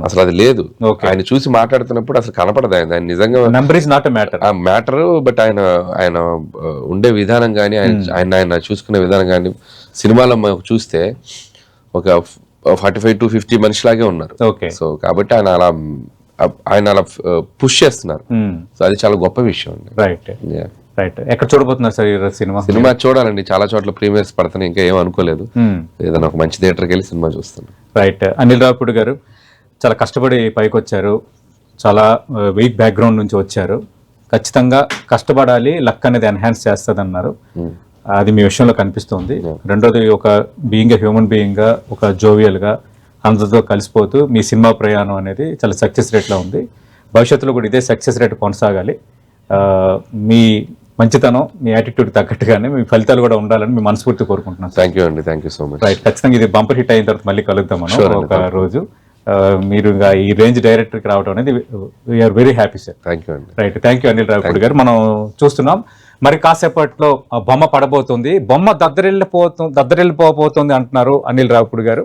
అసలు అది లేదు. ఆయన చూసి మాట్లాడుతున్నప్పుడు అసలు కనపడదు. ఆయన నిజంగా నంబర్ ఇస్ నాట్ మ్యాటర్, ఆ మ్యాటర్. బట్ ఆయన ఉండే విధానం కానీ, ఆయన చూసుకునే విధానం కానీ సినిమాలో చూస్తే ఒక 45 to 50 మనిషిలాగే ఉన్నారు. సో కాబట్టి ఆయన అలా పుష్ చేస్తున్నారు. సో అది చాలా గొప్ప విషయం అండి. Right, right. ఎక్కడ చూడబోతున్నారు సార్ సినిమా? చూడాలండి, చాలా చోట్ల ప్రీమియర్స్ పడుతున్నాయి, ఇంకా ఏం అనుకోలేదు. ఏదైనా ఒక మంచి థియేటర్కి వెళ్ళి సినిమా చూస్తాను. రైట్. అనిల్ రావిపూడి గారు చాలా కష్టపడి పైకి వచ్చారు, చాలా వీక్ బ్యాక్గ్రౌండ్ నుంచి వచ్చారు. ఖచ్చితంగా కష్టపడాలి, లక్ అనేది ఎన్హాన్స్ చేస్తుంది అన్నారు. అది మీ విషయంలో కనిపిస్తుంది. రెండోది, ఒక బీయింగ్ హ్యూమన్ బీయింగ్ గా, ఒక జోవియల్ గా అందరితో కలిసిపోతూ మీ సినిమా ప్రయాణం అనేది చాలా సక్సెస్ రేట్లో ఉంది. భవిష్యత్తులో కూడా ఇదే సక్సెస్ రేట్ కొనసాగాలి. మీ మంచితనం, మీ యాటిట్యూడ్ తగ్గట్టుగానే మీ ఫలితాలు కూడా ఉండాలని మీ మనస్ఫూర్తి కోరుకుంటున్నాను. థ్యాంక్ యూ అండి, thank you so much. Right, ఖచ్చితంగా ఇది బంపర్ హిట్ అయిన తర్వాత మళ్ళీ కలుద్దాం మనం ఒక రోజు. మీరు ఈ రేంజ్ డైరెక్టర్కి రావడం అనేది we are very happy sir. Thank you అండి. Right, thank you Anil Ravipudi garu. మనం చూస్తున్నాం మరి కాసేపట్లో బొమ్మ పడబోతుంది, బొమ్మ దద్దరిల్లిపోతుంది అంటున్నారు అనిల్ రావిపూడి గారు.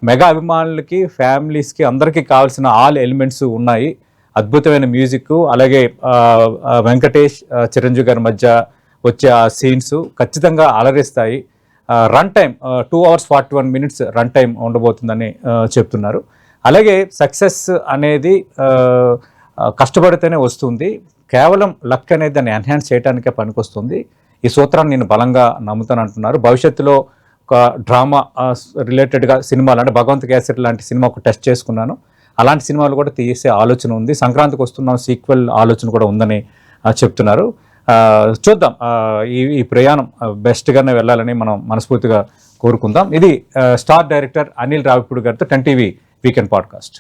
మెగా అభిమానులకి, ఫ్యామిలీస్కి, అందరికీ కావాల్సిన ఆల్ ఎలిమెంట్స్ ఉన్నాయి. అద్భుతమైన మ్యూజిక్, అలాగే వెంకటేష్ చిరంజీవి గారి మధ్య వచ్చే ఆ సీన్స్ ఖచ్చితంగా అలరిస్తాయి. Run time 2 hours 41 minutes run time ఉండబోతుందని చెప్తున్నారు. అలాగే సక్సెస్ అనేది కష్టపడితేనే వస్తుంది, కేవలం లక్ అనేది దాన్ని ఎన్హాన్స్ చేయడానికే పనికొస్తుంది. ఈ సూత్రాన్ని నేను బలంగా నమ్ముతాను అంటున్నారు. భవిష్యత్తులో ఒక డ్రామా రిలేటెడ్గా సినిమాలు, అంటే భగవంత్ కేసరి లాంటి సినిమా ఒక టెస్ట్ చేసుకున్నాను, అలాంటి సినిమాలు కూడా తీసే ఆలోచన ఉంది. సంక్రాంతికి వస్తున్న సీక్వెల్ ఆలోచన కూడా ఉందని చెప్తున్నారు. చూద్దాం, ఈ ప్రయాణం బెస్ట్గానే వెళ్ళాలని మనం మనస్ఫూర్తిగా కోరుకుందాం. ఇది స్టార్ డైరెక్టర్ అనిల్ రావిపూడి గారితో 10 TV వీకెండ్ పాడ్కాస్ట్.